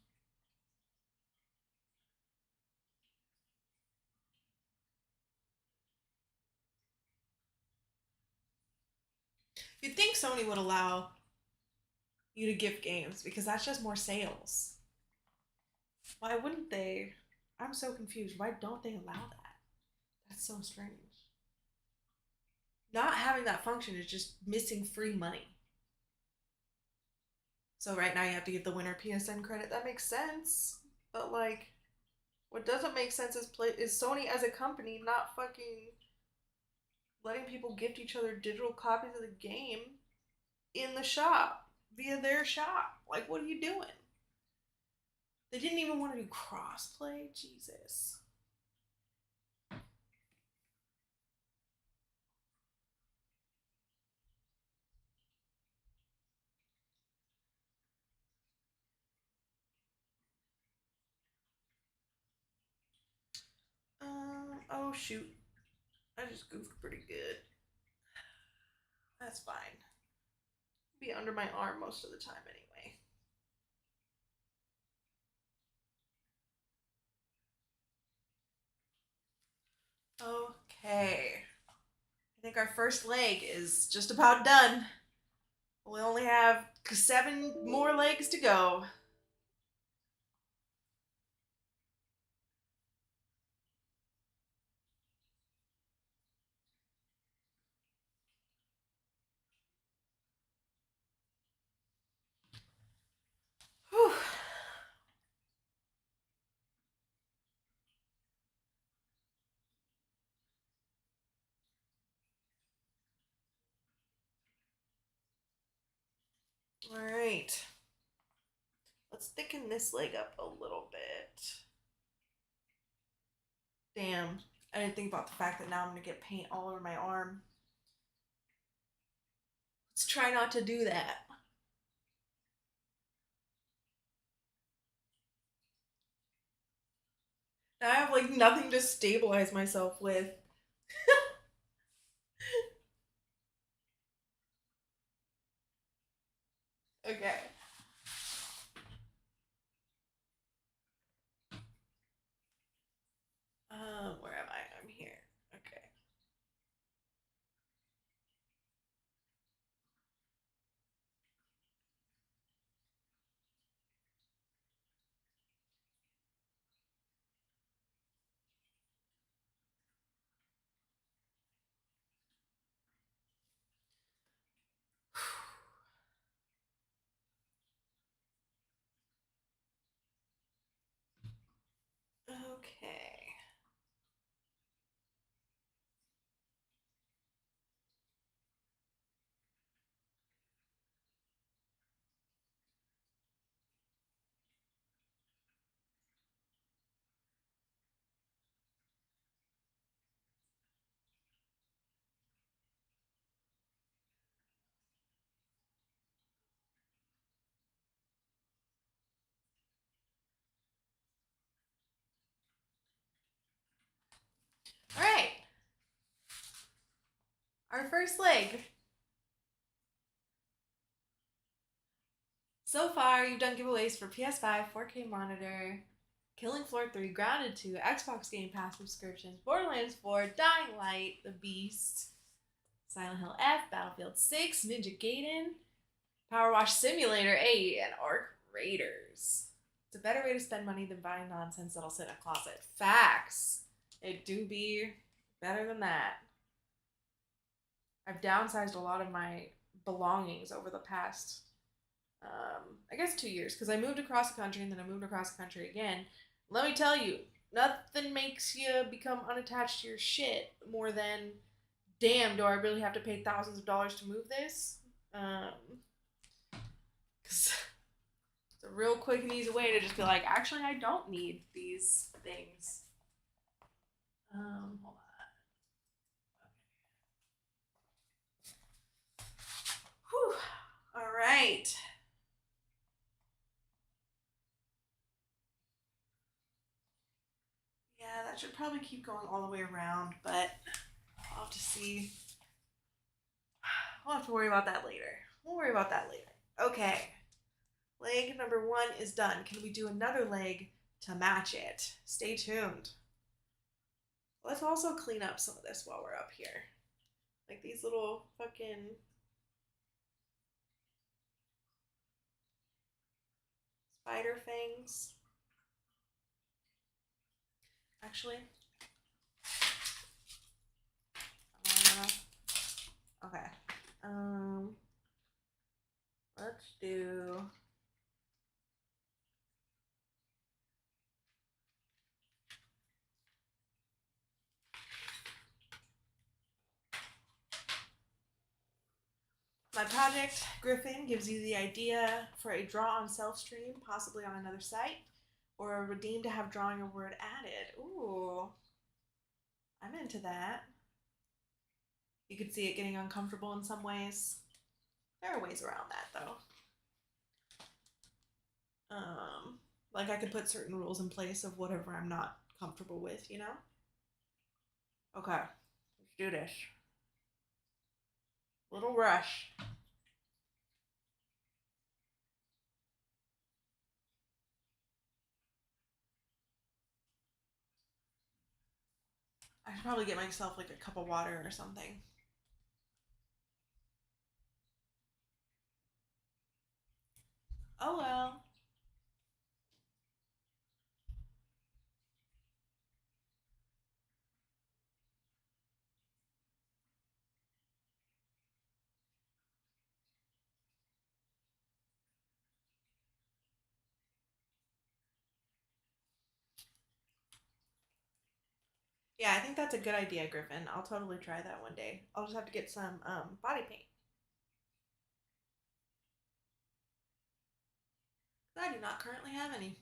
You'd think Sony would allow you to gift games because that's just more sales. Why wouldn't they? I'm so confused. Why don't they allow that? That's so strange. Not having that function is just missing free money. So right now you have to give the winner PSN credit. That makes sense. But like, what doesn't make sense is Sony as a company not fucking letting people gift each other digital copies of the game in the shop via their shop. Like, what are you doing? They didn't even want to do crossplay. Jesus. Oh shoot. I just goofed pretty good. That's fine. Be under my arm most of the time anyway. Okay. I think our first leg is just about done. We only have 7 more legs to go. Whew. All right. Let's thicken this leg up a little bit. Damn. I didn't think about the fact that now I'm going to get paint all over my arm. Let's try not to do that. Now I have like nothing to stabilize myself with. Okay. Where am I? I'm here. Okay. Okay. All right. Our first leg. So far, you've done giveaways for PS5, 4K monitor, Killing Floor 3, Grounded 2, Xbox Game Pass subscriptions, Borderlands 4, Dying Light, The Beast, Silent Hill F, Battlefield 6, Ninja Gaiden, Power Wash Simulator 8, and Arc Raiders. It's a better way to spend money than buying nonsense that'll sit in a closet. Facts. It do be better than that. I've downsized a lot of my belongings over the past, I guess 2 years, because I moved across the country and then I moved across the country again. Let me tell you, nothing makes you become unattached to your shit more than, damn, do I really have to pay thousands of dollars to move this? Because it's a real quick and easy way to just be like, actually, I don't need these things. Hold on. Whew. All right. Yeah, that should probably keep going all the way around, but I'll have to see. We'll have to worry about that later. We'll worry about that later. Okay. Leg number 1 is done. Can we do another leg to match it? Stay tuned. Let's also clean up some of this while we're up here. Like these little fucking spider things. Actually, okay. Let's do. My project, Griffin, gives you the idea for a draw on self stream, possibly on another site, or a redeem to have drawing award added. Ooh, I'm into that. You could see it getting uncomfortable in some ways. There are ways around that though. Like I could put certain rules in place of whatever I'm not comfortable with, you know? Okay, let's do this. Little rush. I should probably get myself like a cup of water or something. Oh well. Yeah, I think that's a good idea, Griffin. I'll totally try that one day. I'll just have to get some body paint. I do not currently have any.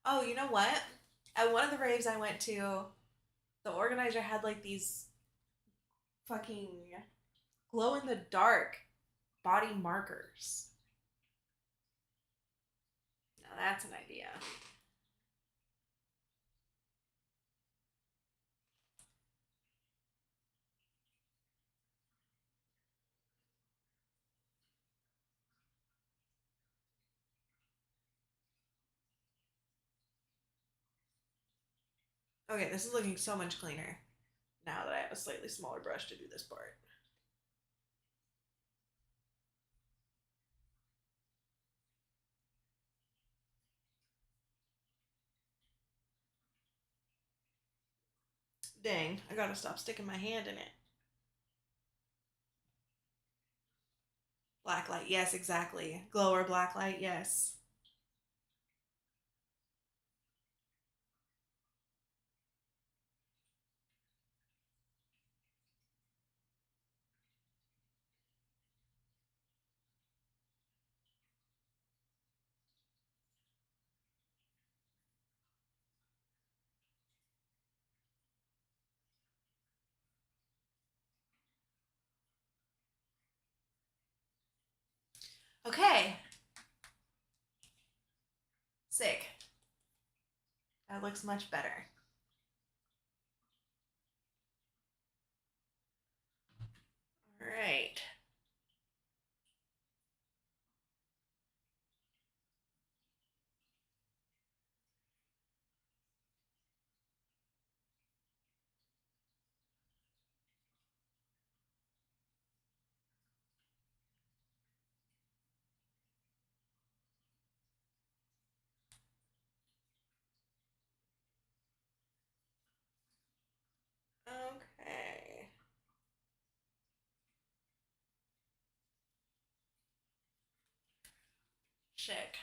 Oh, you know what? At one of the raves I went to, the organizer had like these fucking glow in the dark body markers. Now that's an idea. Okay, this is looking so much cleaner now that I have a slightly smaller brush to do this part. Dang, I gotta stop sticking my hand in it. Black light, yes, exactly. Glow or black light, yes. Okay, sick. That looks much better. All right. Okay. Check.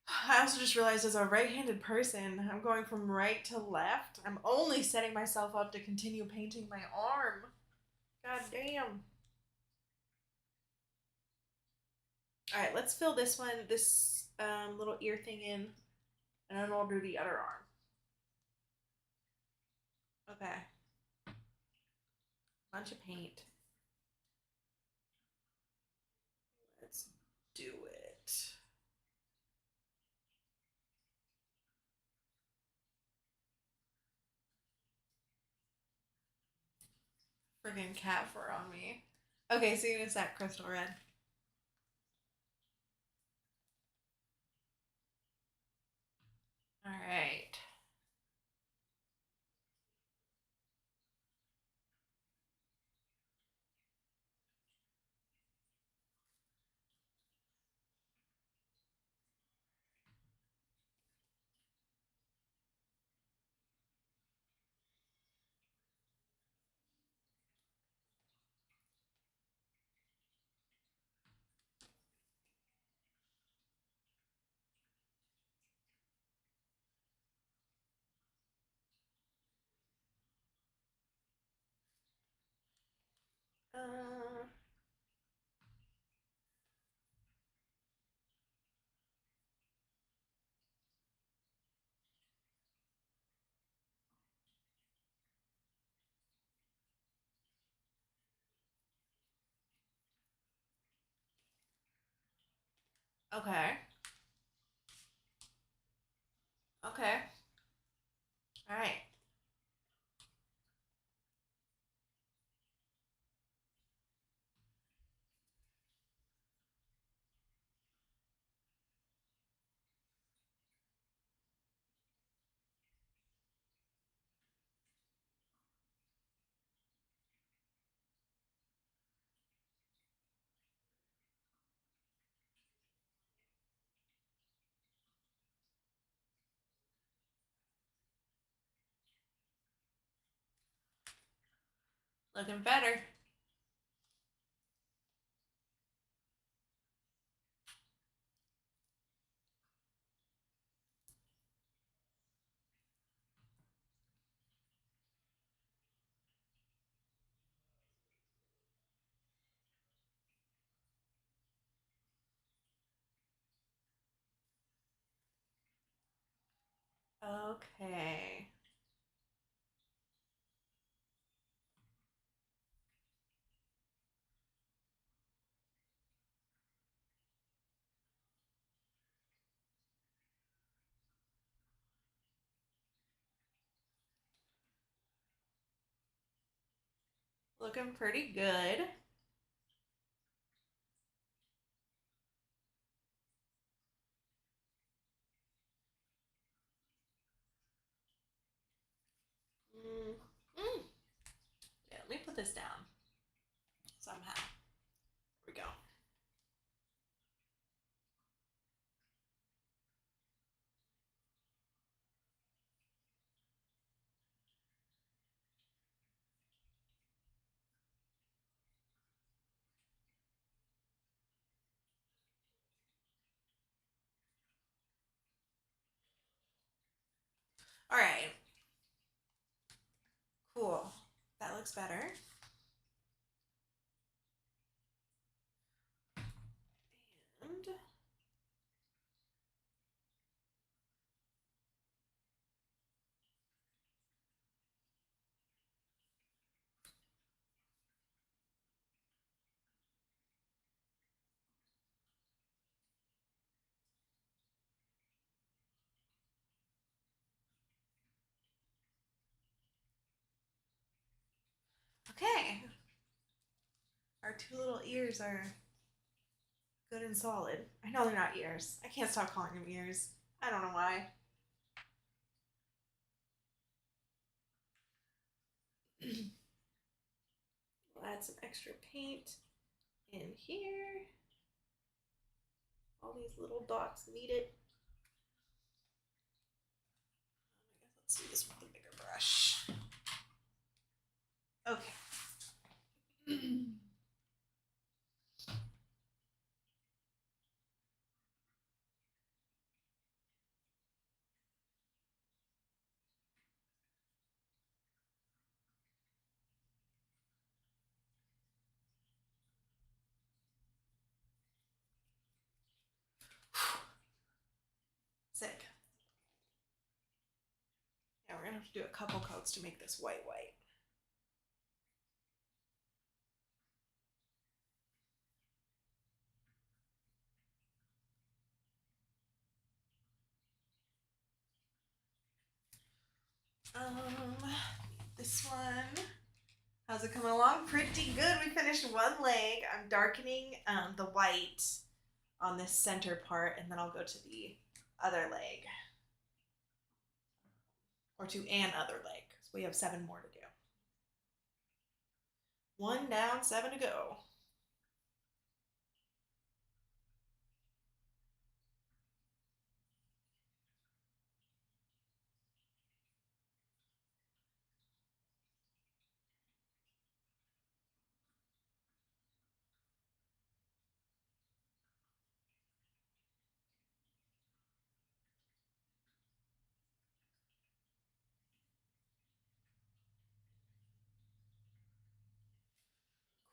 I also just realized as a right-handed person, I'm going from right to left. I'm only setting myself up to continue painting my arm. God damn. All right, let's fill this one, this little ear thing in, and then we'll do the other arm. Okay. Bunch of paint. Let's do it. Friggin' cat fur on me. Okay, so you use that crystal red. All right. Uh, okay. Okay. All right. Looking better. Okay. Looking pretty good. Mm. Mm. Yeah, let me put this down somehow. Here we go. All right. Cool. That looks better. And okay. Our two little ears are good and solid. I know they're not ears. I can't stop calling them ears. I don't know why. We'll add some extra paint in here. All these little dots need it. I guess let's do this with a bigger brush. Okay. Sick. Yeah, we're gonna have to do a couple coats to make this white. Um, this one. How's it coming along? Pretty good. We finished one leg. I'm darkening the white on this center part, and then I'll go to the other leg. Or to an other leg. So we have 7 more to do. 1 down, 7 to go.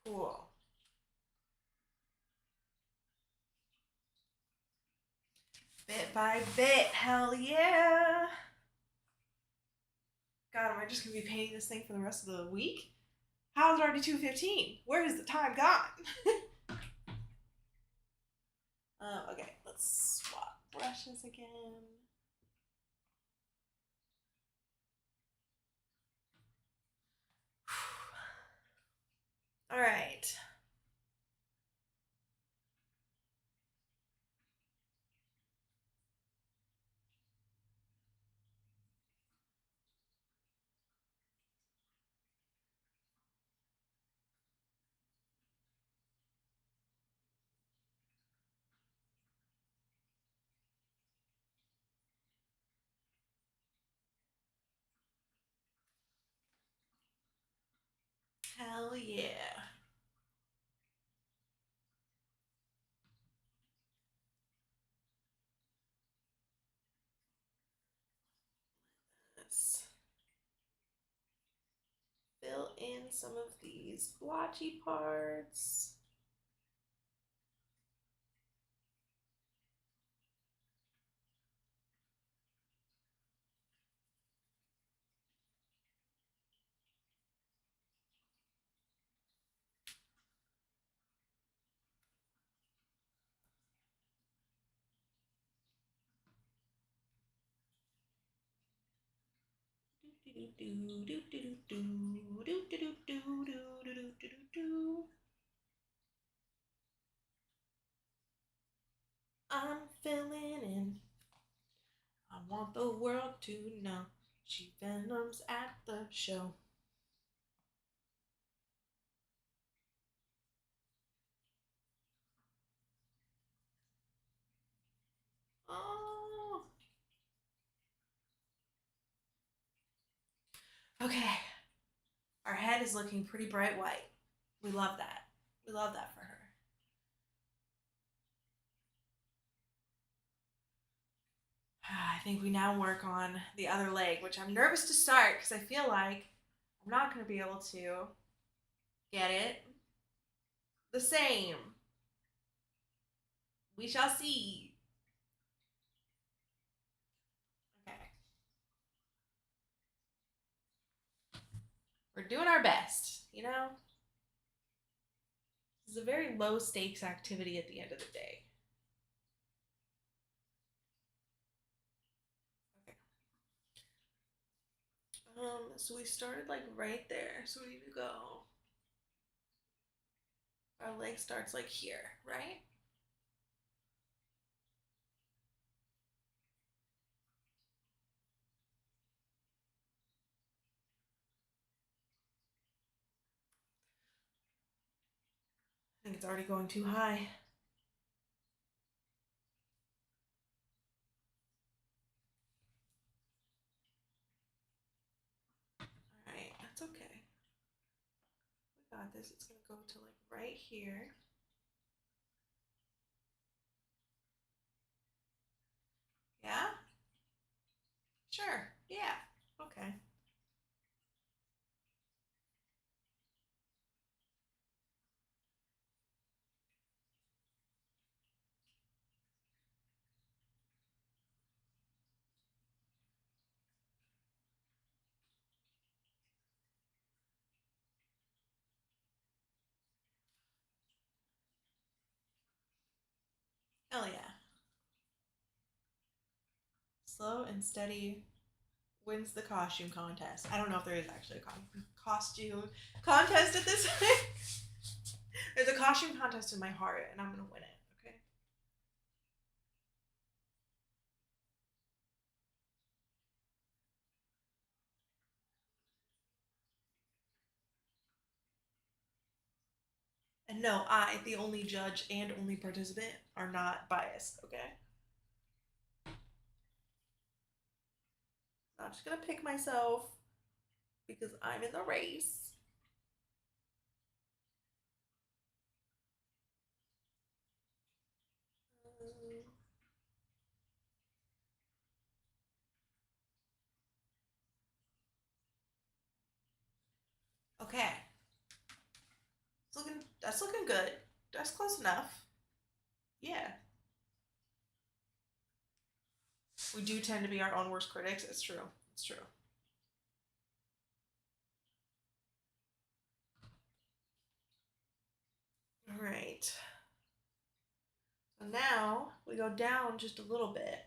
Cool. Bit by bit. Hell yeah. God, am I just going to be painting this thing for the rest of the week? How is it already 2:15? Where is the time gone? Okay, let's swap brushes again. All right. Hell yeah. Let's fill in some of these blotchy parts. I'm filling in. I want the world to know She-Venom's at the show. Oh. Okay. Our head is looking pretty bright white. We love that. We love that for her. I think we now work on the other leg, which I'm nervous to start because I feel like I'm not going to be able to get it the same. We shall see. Okay. We're doing our best, you know? This is a very low stakes activity at the end of the day. Okay. So we started like right there. So we need to go. Our leg starts like here, right? I think it's already going too high. All right, that's okay. We got this. It's gonna go to like right here. Yeah? Sure. Yeah. Okay. Hell yeah. Slow and steady wins the costume contest. I don't know if there is actually a costume contest at this point. There's a costume contest in my heart, and I'm gonna win it. Okay. And no, I, the only judge and only participant, are not biased. Okay. I'm just gonna pick myself because I'm in the race. Okay. That's looking good. That's close enough. Yeah. We do tend to be our own worst critics. It's true. It's true. All right. So now we go down just a little bit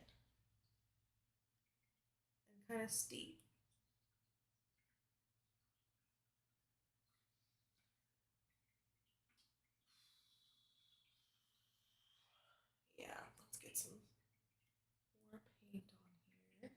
and kind of steep. Yeah, let's get some more paint on here.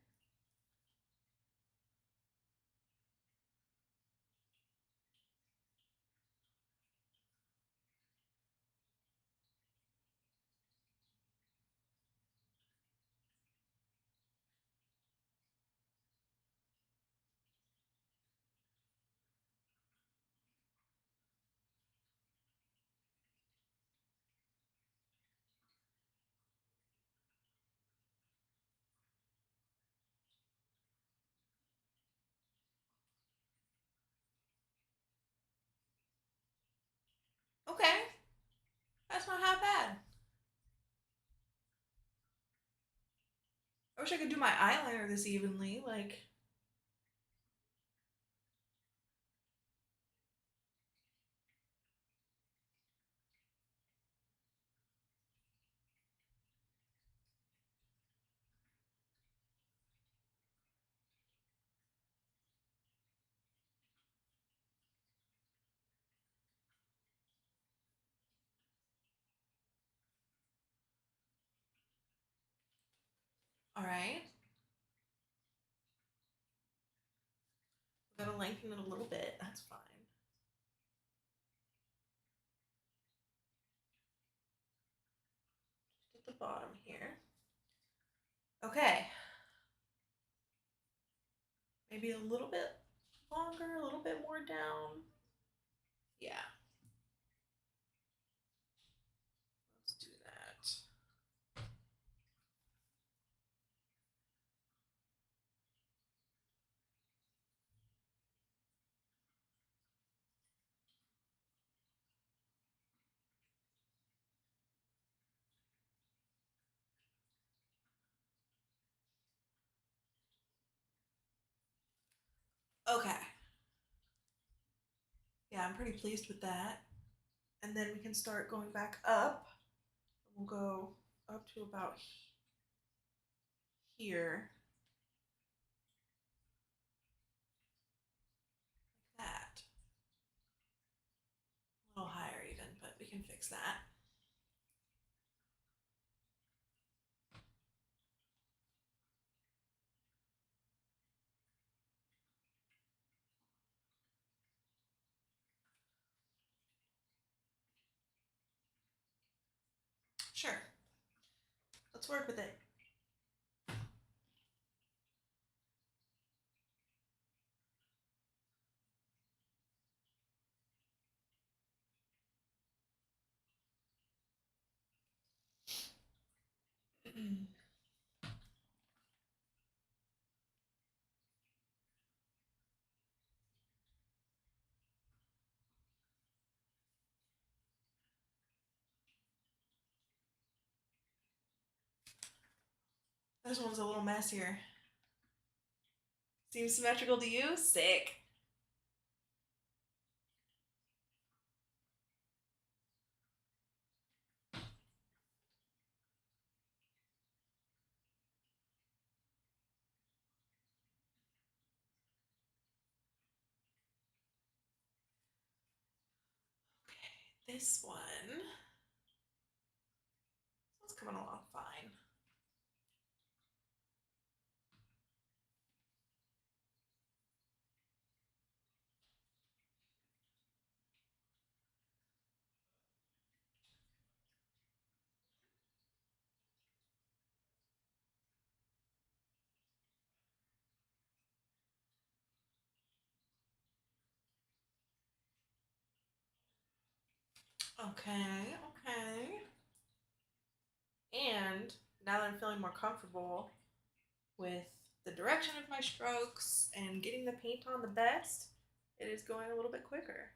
wish I could do my eyeliner this evenly, like. All right. I'm gonna lengthen it a little bit. That's fine. Just at the bottom here. Okay. Maybe a little bit longer, a little bit more down. Yeah. Let's do that. Okay. Yeah, I'm pretty pleased with that. And then we can start going back up. We'll go up to about here. Like that. A little higher even, but we can fix that. Sure. Let's work with it. This one's a little messier. Seems symmetrical to you? Sick. Okay, this one's coming along fine. Okay, okay. And now that I'm feeling more comfortable with the direction of my strokes and getting the paint on the best, it is going a little bit quicker.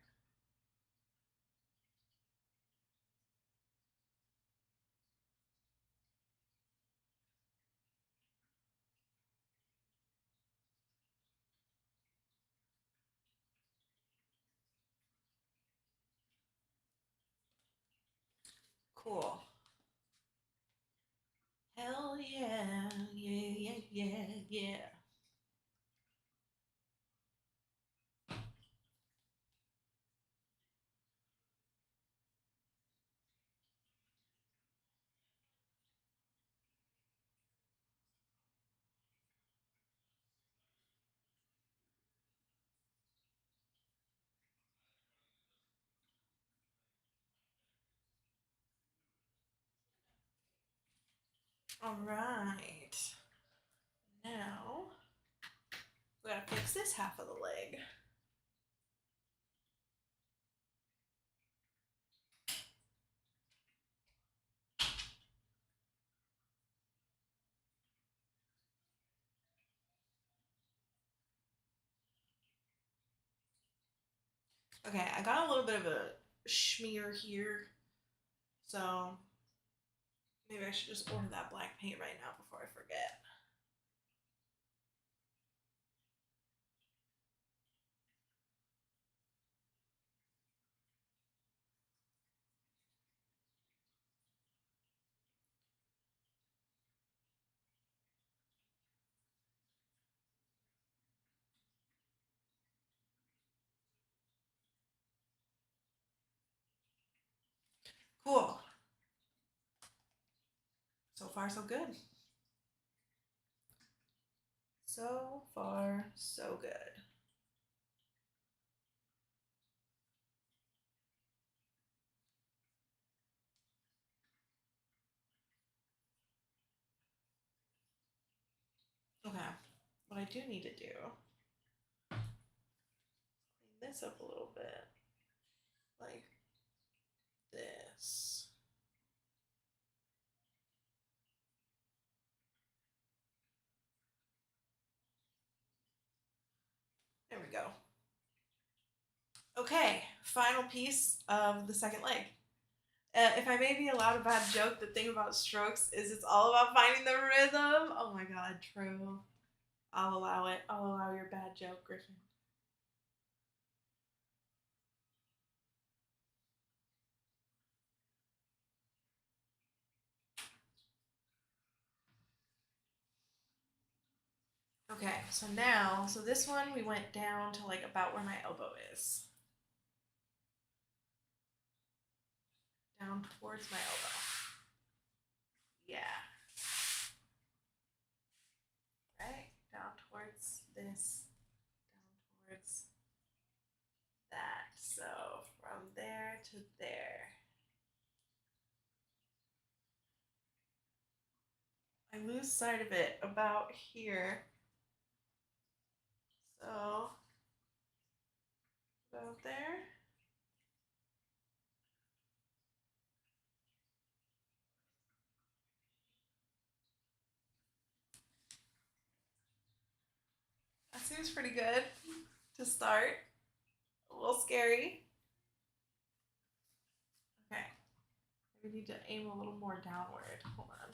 Cool. Hell yeah, yeah, yeah, yeah, yeah. All right. Now, we gotta fix this half of the leg. Okay, I got a little bit of a smear here, so maybe I should just order that black paint right now before I forget. Cool. So far, so good. So far, so good. Okay, what I do need to do, clean this up a little bit, like this. There we go. Okay, final piece of the second leg. If I may be allowed a bad joke, the thing about strokes is it's all about finding the rhythm. Oh my god, true. I'll allow it. I'll allow your bad joke, Griffin. Okay, so now, so this one we went down to like about where my elbow is. Down towards my elbow. Yeah. Right? Down towards this. Down towards that. So from there to there. I lose sight of it about here. So about there. That seems pretty good to start. A little scary. Okay. We need to aim a little more downward. Hold on.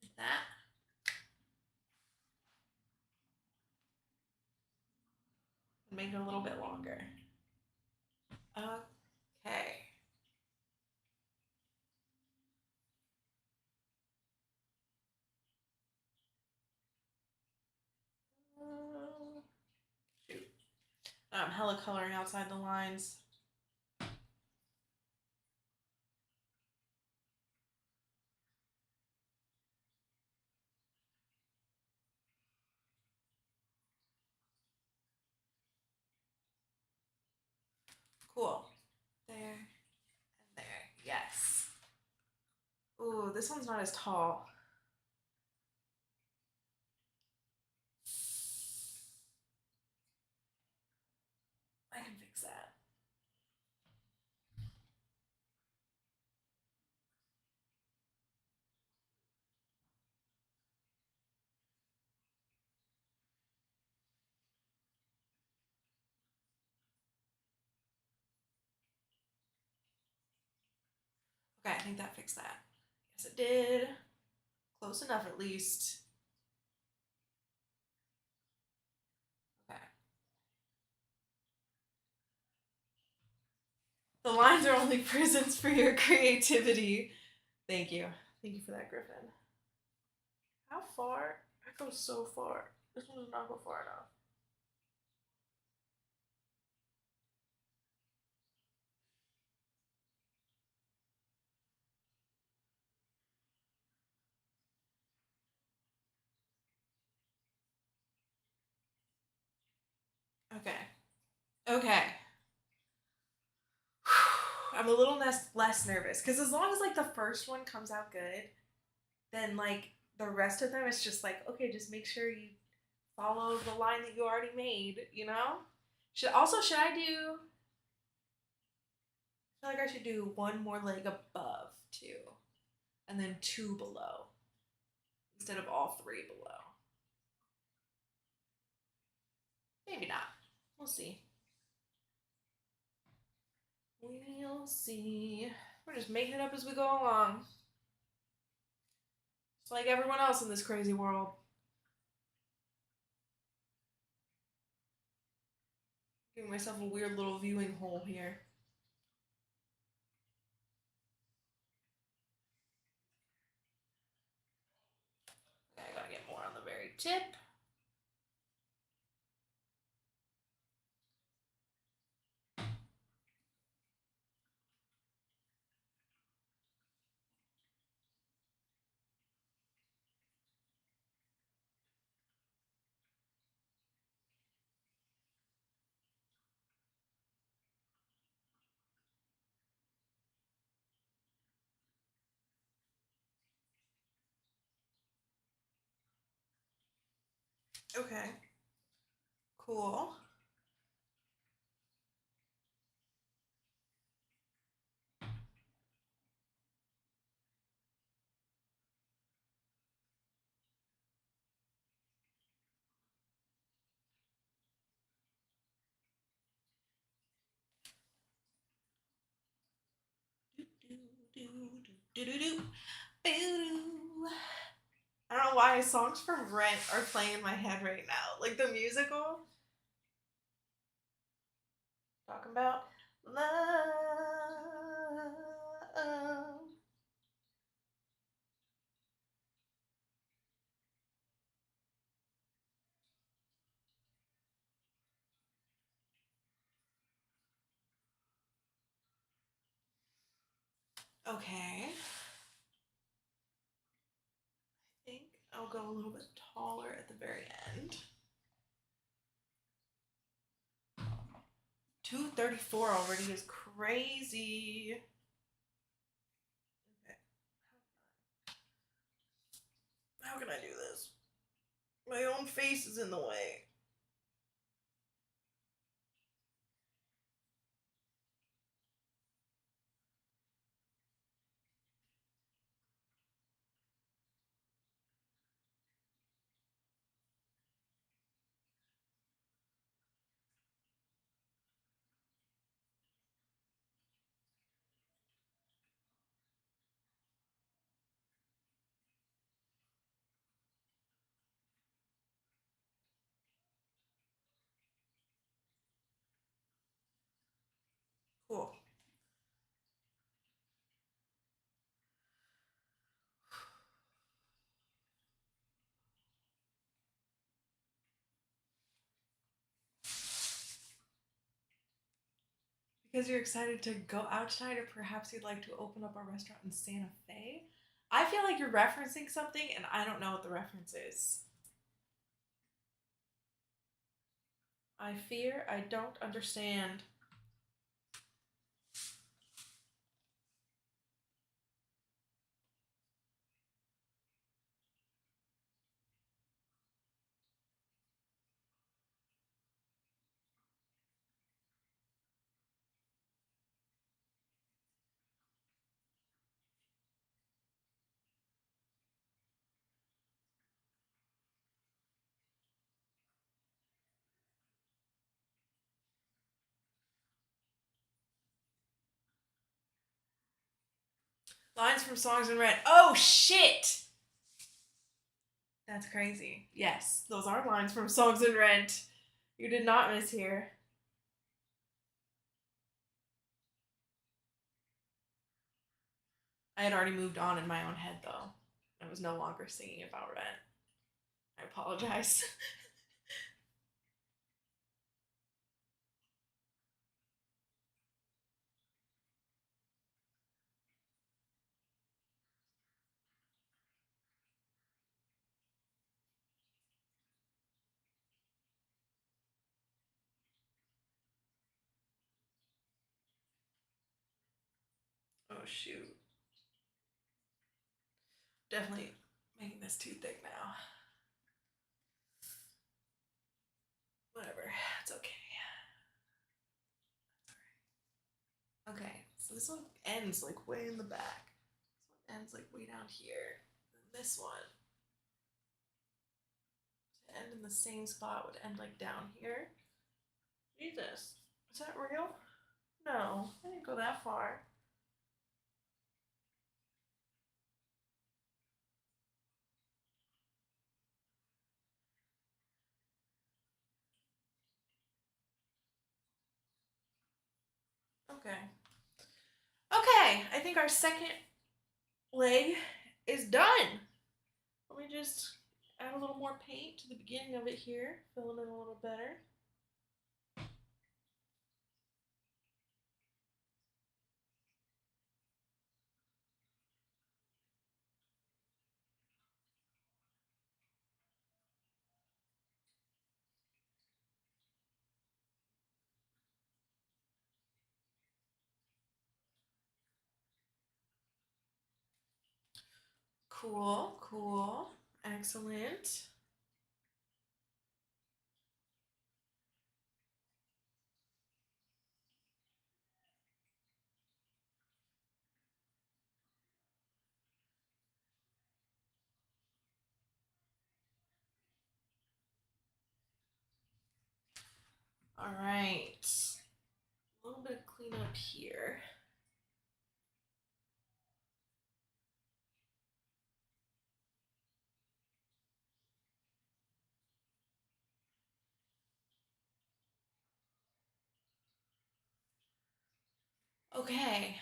Like that. Make it a little bit longer. Okay. Shoot. Hella coloring outside the lines. Cool. There and there. Yes. Ooh, this one's not as tall. I can fix that. Okay, I think that fixed that. Yes, it did. Close enough, at least. Okay. The lines are only prisons for your creativity. Thank you. Thank you for that, Griffin. How far? That goes so far. This one does not go far enough. Okay. Okay. I'm a little less nervous because as long as like the first one comes out good, then like the rest of them it's just like okay, just make sure you follow the line that you already made. You know. Should I do? I feel like I should do one more leg above two, and then two below instead of all three below. Maybe not. We'll see. We'll see. We're just making it up as we go along. Just like everyone else in this crazy world. Giving myself a weird little viewing hole here. Okay, I gotta get more on the very tip. Okay. Cool. Do, do, do, do, do, do, do. I don't know why songs from Rent are playing in my head right now. Like the musical. Talking about love. Okay. I think I'll go a little bit taller at the very end. 234 already is crazy. Okay. How can I do this? My own face is in the way. Cool. Because you're excited to go out tonight, or perhaps you'd like to open up a restaurant in Santa Fe? I feel like you're referencing something and I don't know what the reference is. I fear I don't understand. Lines from songs in red. Oh shit! That's crazy. Yes, those are lines from Songs in Rent. You did not miss here. I had already moved on in my own head, though. I was no longer singing about Rent. I apologize. Oh, shoot. Definitely making this too thick now. Whatever. It's okay. Okay, so this one ends like way in the back. This one ends like way down here. And this one, to end in the same spot, would end like down here. Jesus. Is that real? No, I didn't go that far. Okay. Okay, I think our second leg is done. Let me just add a little more paint to the beginning of it here, fill it in a little better. Cool, cool, excellent. All right. A little bit of cleanup here. Okay.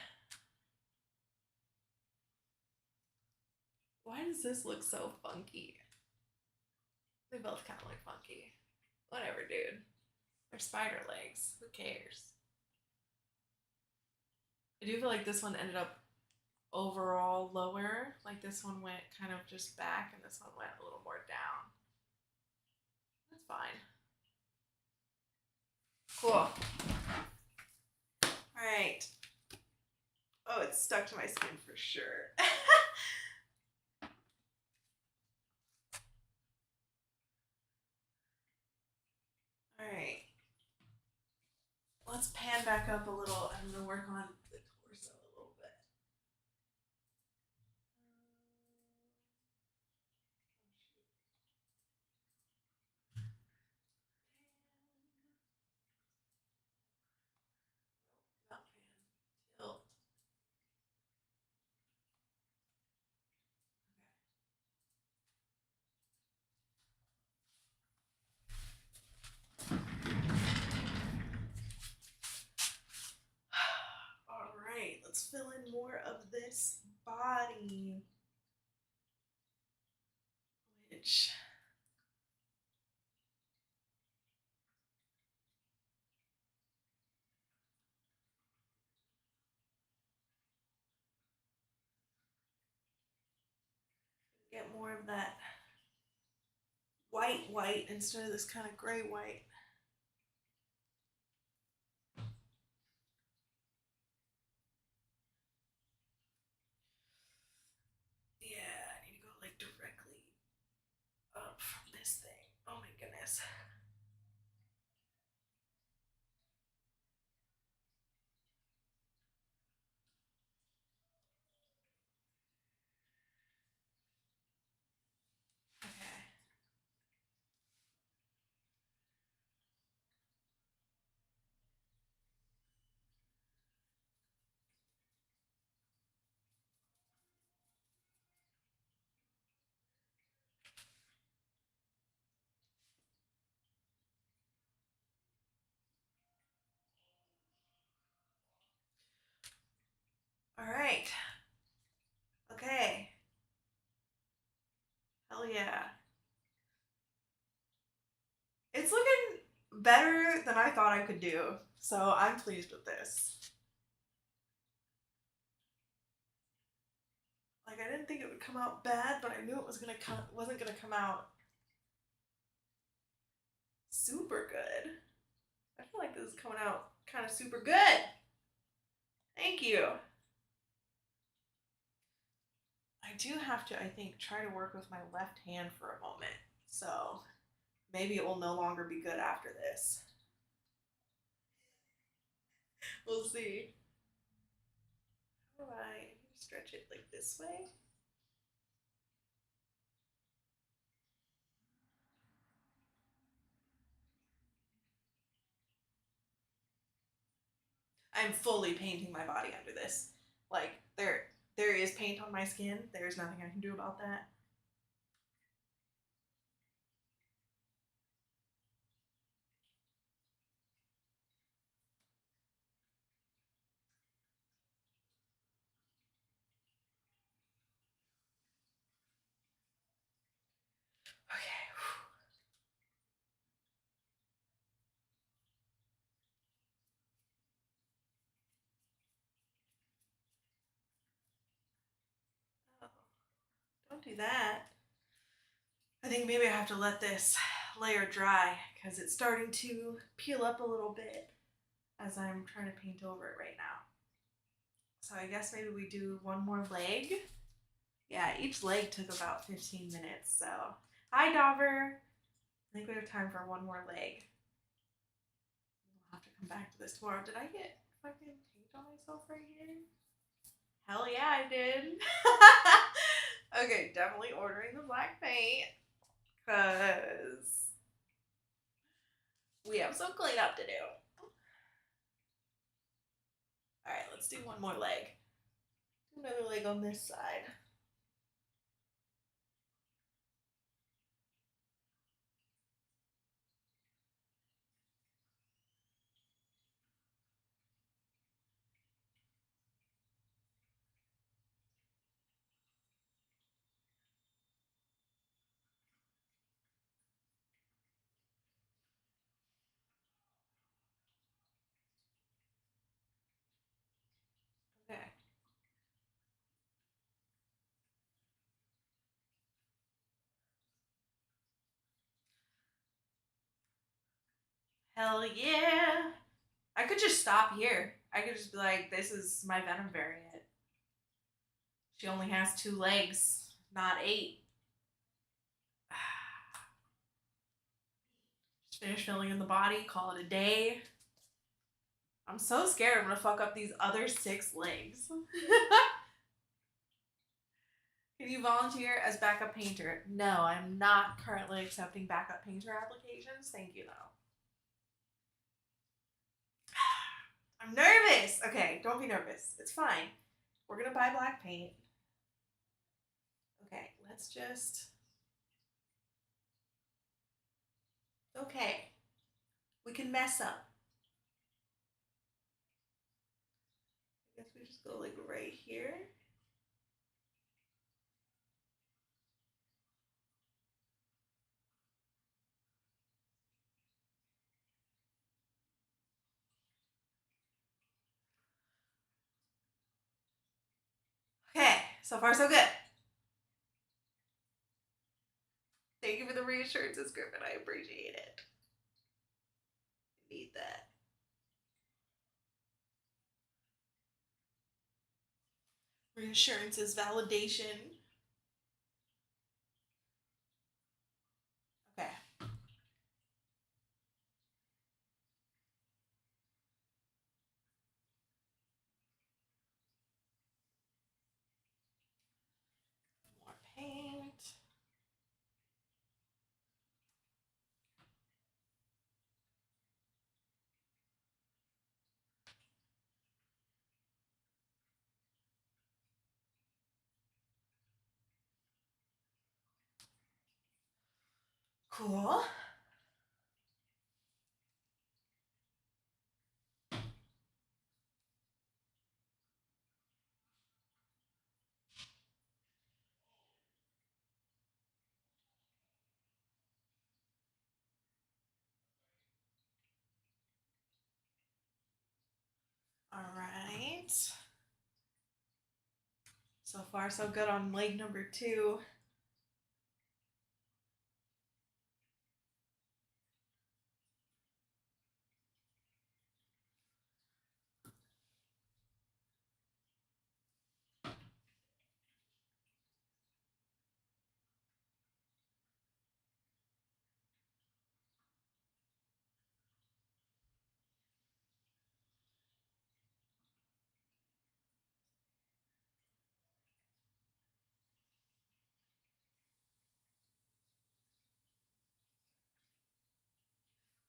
Why does this look so funky? They both kind of look funky. Whatever, dude. They're spider legs. Who cares? I do feel like this one ended up overall lower. Like this one went kind of just back and this one went a little more down. That's fine. Cool. All right. Oh, it's stuck to my skin for sure. All right. Let's pan back up a little. I'm going to work on the torso a little bit. Not pan. Tilt. All right, let's fill in more of this body. Which get more of that white instead of this kind of gray white. Yeah, I need to go like directly up from this thing. Oh my goodness. Okay. All right. Okay. Hell yeah. It's looking better than I thought I could do. So I'm pleased with this. Like I didn't think it would come out bad, but I knew it wasn't gonna come out super good. I feel like this is coming out kind of super good. Thank you. I do have to, I think, try to work with my left hand for a moment. So maybe it will no longer be good after this. We'll see. How do I stretch it like this way? I'm fully painting my body under this. Like there is paint on my skin. There's nothing I can do about that. Okay. Oh, don't do that. I think maybe I have to let this layer dry because it's starting to peel up a little bit as I'm trying to paint over it right now. So I guess maybe we do one more leg. Yeah, each leg took about 15 minutes. So, hi, Dauber. I think we have time for one more leg. We'll have to come back to this tomorrow. Did I get fucking paint on myself right here? Hell yeah, I did. Okay, definitely ordering the black paint. Because We have some cleanup to do. All right, let's do one more leg. Do another leg on this side. Okay. Hell yeah. I could just stop here. I could just be like, this is my Venom variant. She only has 2 legs, not 8. Just finish filling in the body, call it a day. I'm so scared I'm gonna fuck up these other 6 legs. Can you volunteer as backup painter? No, I'm not currently accepting backup painter applications. Thank you, though. I'm nervous. Okay, don't be nervous. It's fine. We're gonna buy black paint. Okay, let's just. Okay, we can mess up. I guess we just go like right here. Okay, so far so good. Thank you for the reassurances, Griffin. I appreciate it. Need that. Reassurances, validation. Okay. More paint. Cool. All right. So far, so good on leg number 2.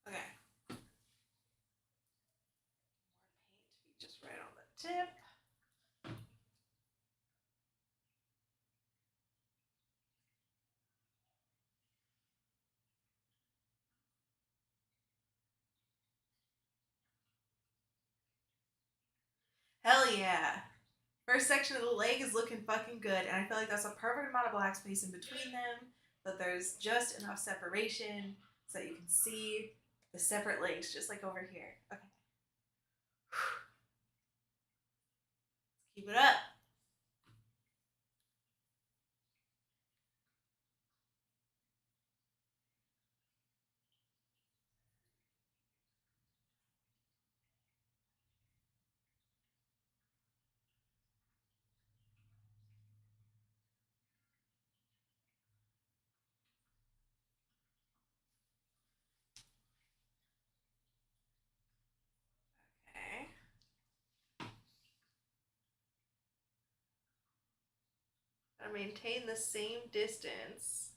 Okay. More paint to be just right on the tip. Hell yeah. First section of the leg is looking fucking good, and I feel like that's a perfect amount of black space in between them, but there's just enough separation so that you can see the separate legs, just like over here. Okay. Keep it up. Okay. Gotta maintain the same distance.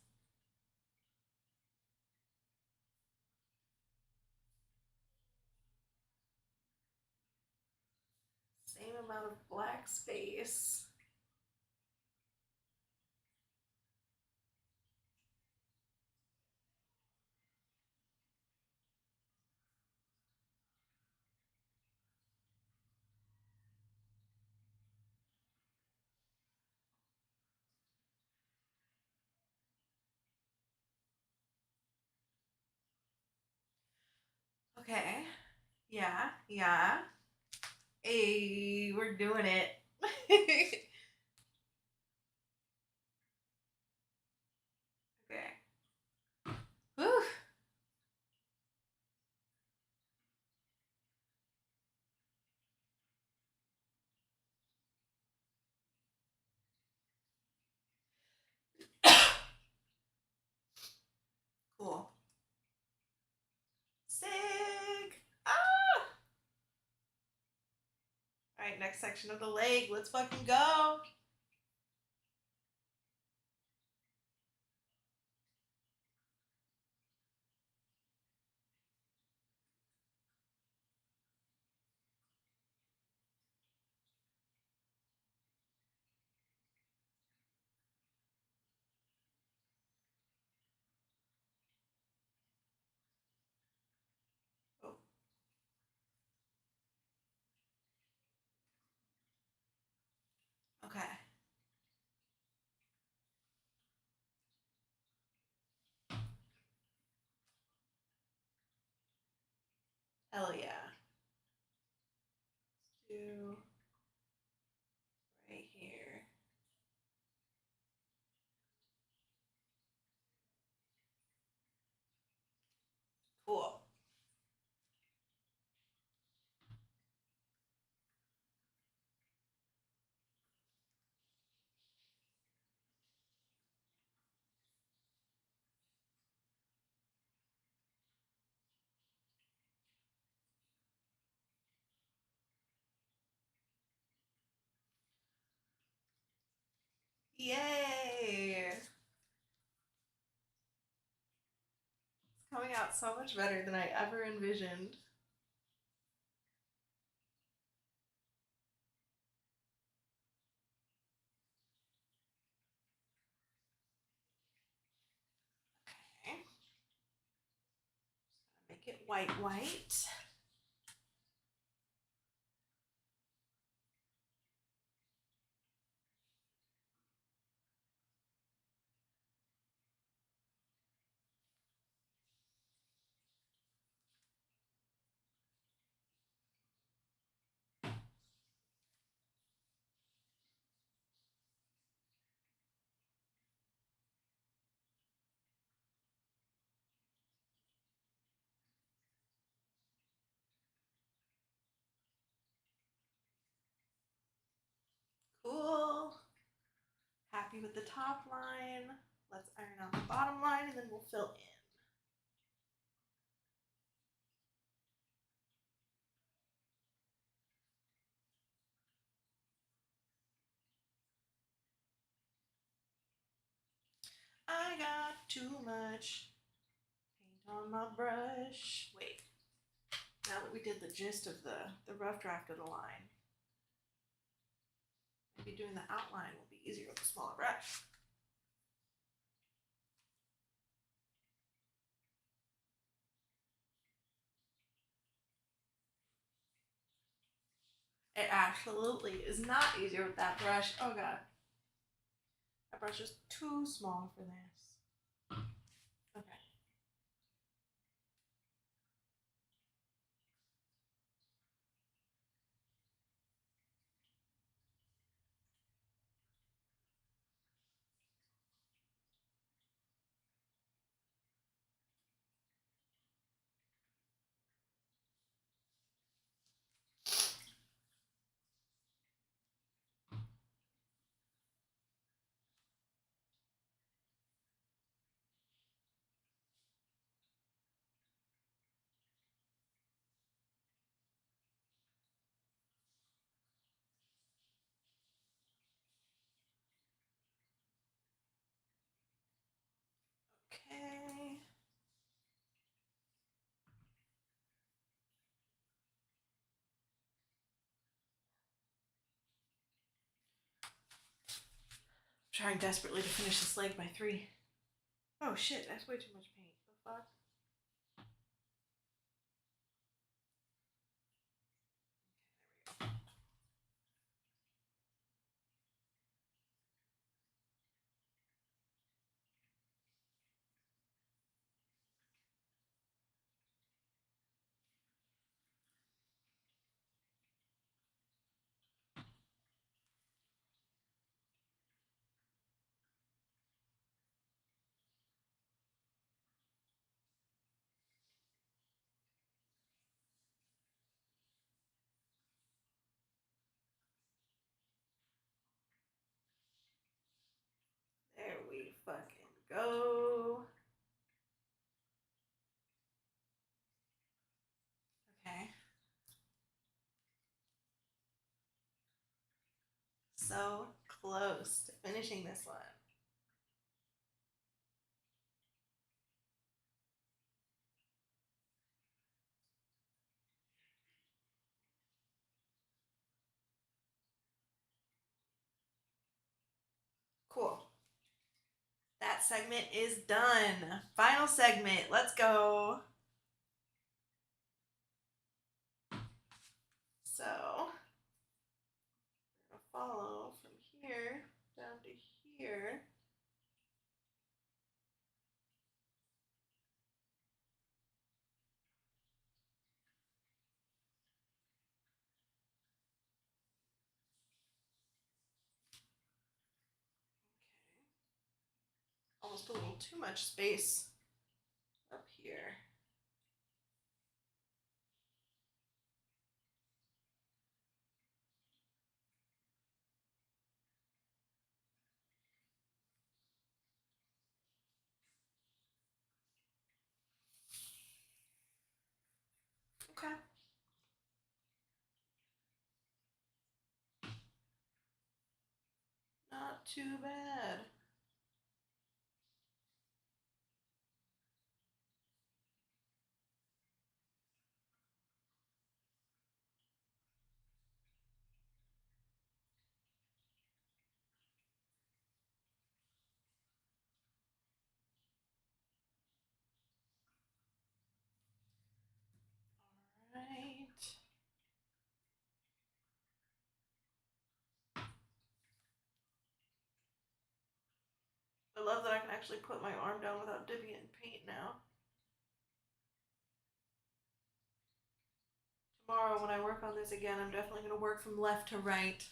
amount of black space. Okay. Yeah, yeah. Hey, we're doing it. Okay. Whew. Cool. Sick. Ah! All right, next section of the leg. Let's fucking go. Oh, okay. Hell yeah. Let's do right here. Cool. Yay! It's coming out so much better than I ever envisioned. Okay. Make it white, white. Cool. Happy with the top line. Let's iron out the bottom line and then we'll fill in. I got too much paint on my brush. Wait, now that we did the gist of the rough draft of the line, maybe doing the outline will be easier with a smaller brush. It absolutely is not easier with that brush. Oh god. That brush is too small for this. Okay. Okay. trying desperately to finish this leg by 3. Oh shit, that's way too much paint. The fuck? There we fucking go. Okay. So close to finishing this one. Cool. That segment is done. Final segment. Let's go. So, we're going to follow from here down to here. Almost a little too much space up here. Okay. Not too bad. All right. I love that I can actually put my arm down without dipping it in paint now. Tomorrow when I work on this again, I'm definitely going to work from left to right.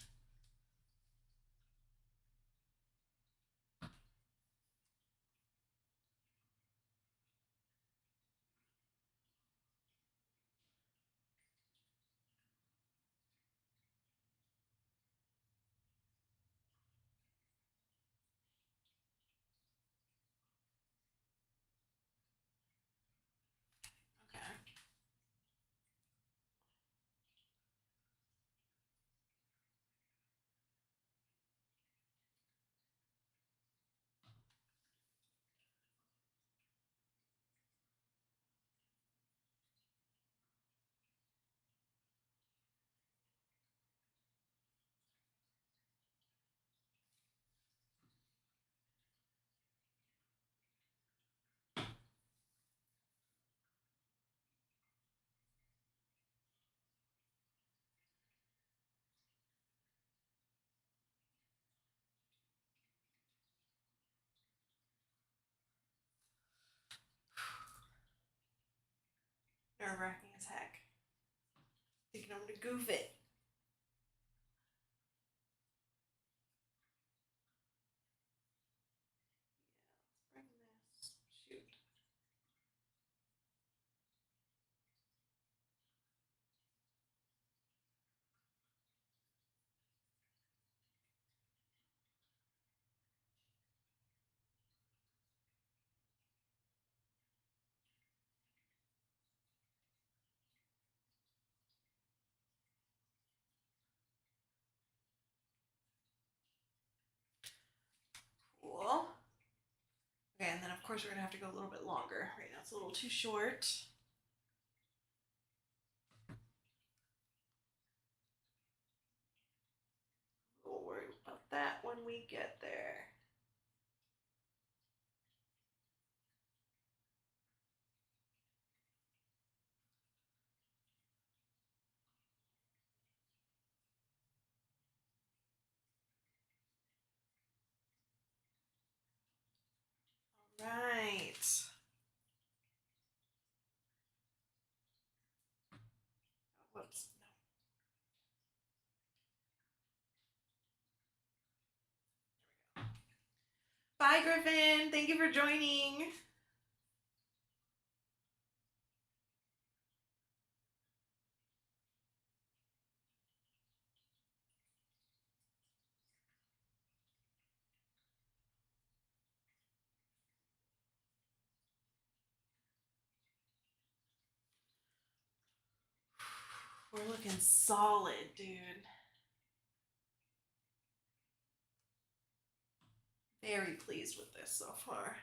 Okay. Nerve-wracking as heck. Thinking I'm going to goof it. Yeah, let's bring this. Shoot. Cool. Okay, and then of course we're going to have to go a little bit longer. Right now it's a little too short. We'll worry about that when we get there. right. Whoops. No. Bye, Griffin. Thank you for joining. We're looking solid, dude. Very pleased with this so far.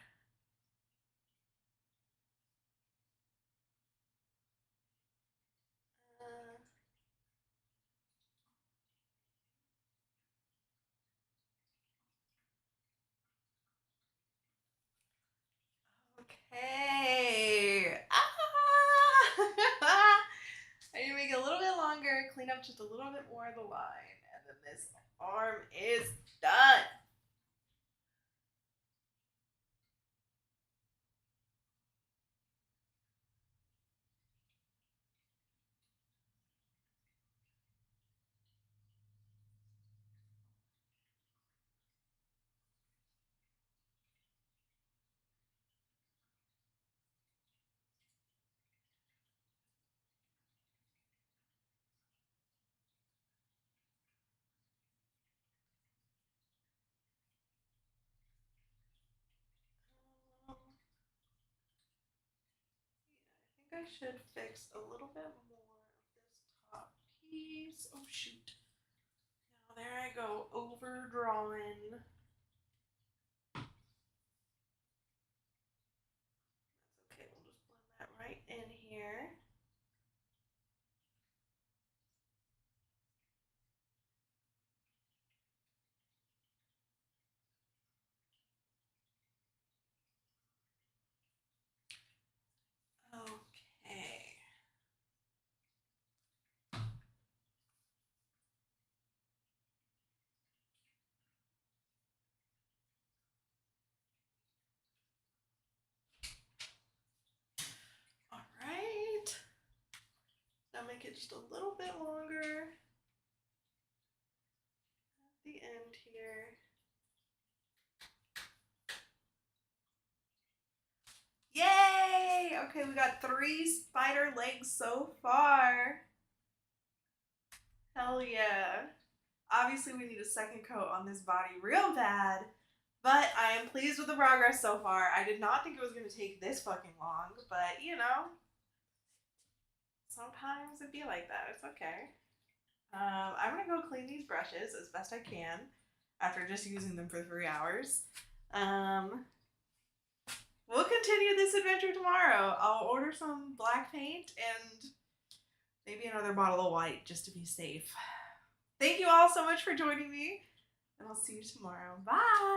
Okay. I need to make it a little bit longer, clean up just a little bit more of the line, and then this arm is done. I think I should fix a little bit more of this top piece. Oh shoot. Now there I go, overdrawing. That's okay, we'll just blend that right in here. Okay. All right. Now make it just a little bit longer at the end here. Yay! Okay, we got 3 spider legs so far. Hell yeah. Obviously, we need a second coat on this body real bad, but I am pleased with the progress so far. I did not think it was going to take this fucking long, but you know, sometimes it be like that. It's okay. I'm going to go clean these brushes as best I can after just using them for 3 hours. We'll continue this adventure tomorrow. I'll order some black paint and maybe another bottle of white just to be safe. Thank you all so much for joining me, and I'll see you tomorrow. Bye!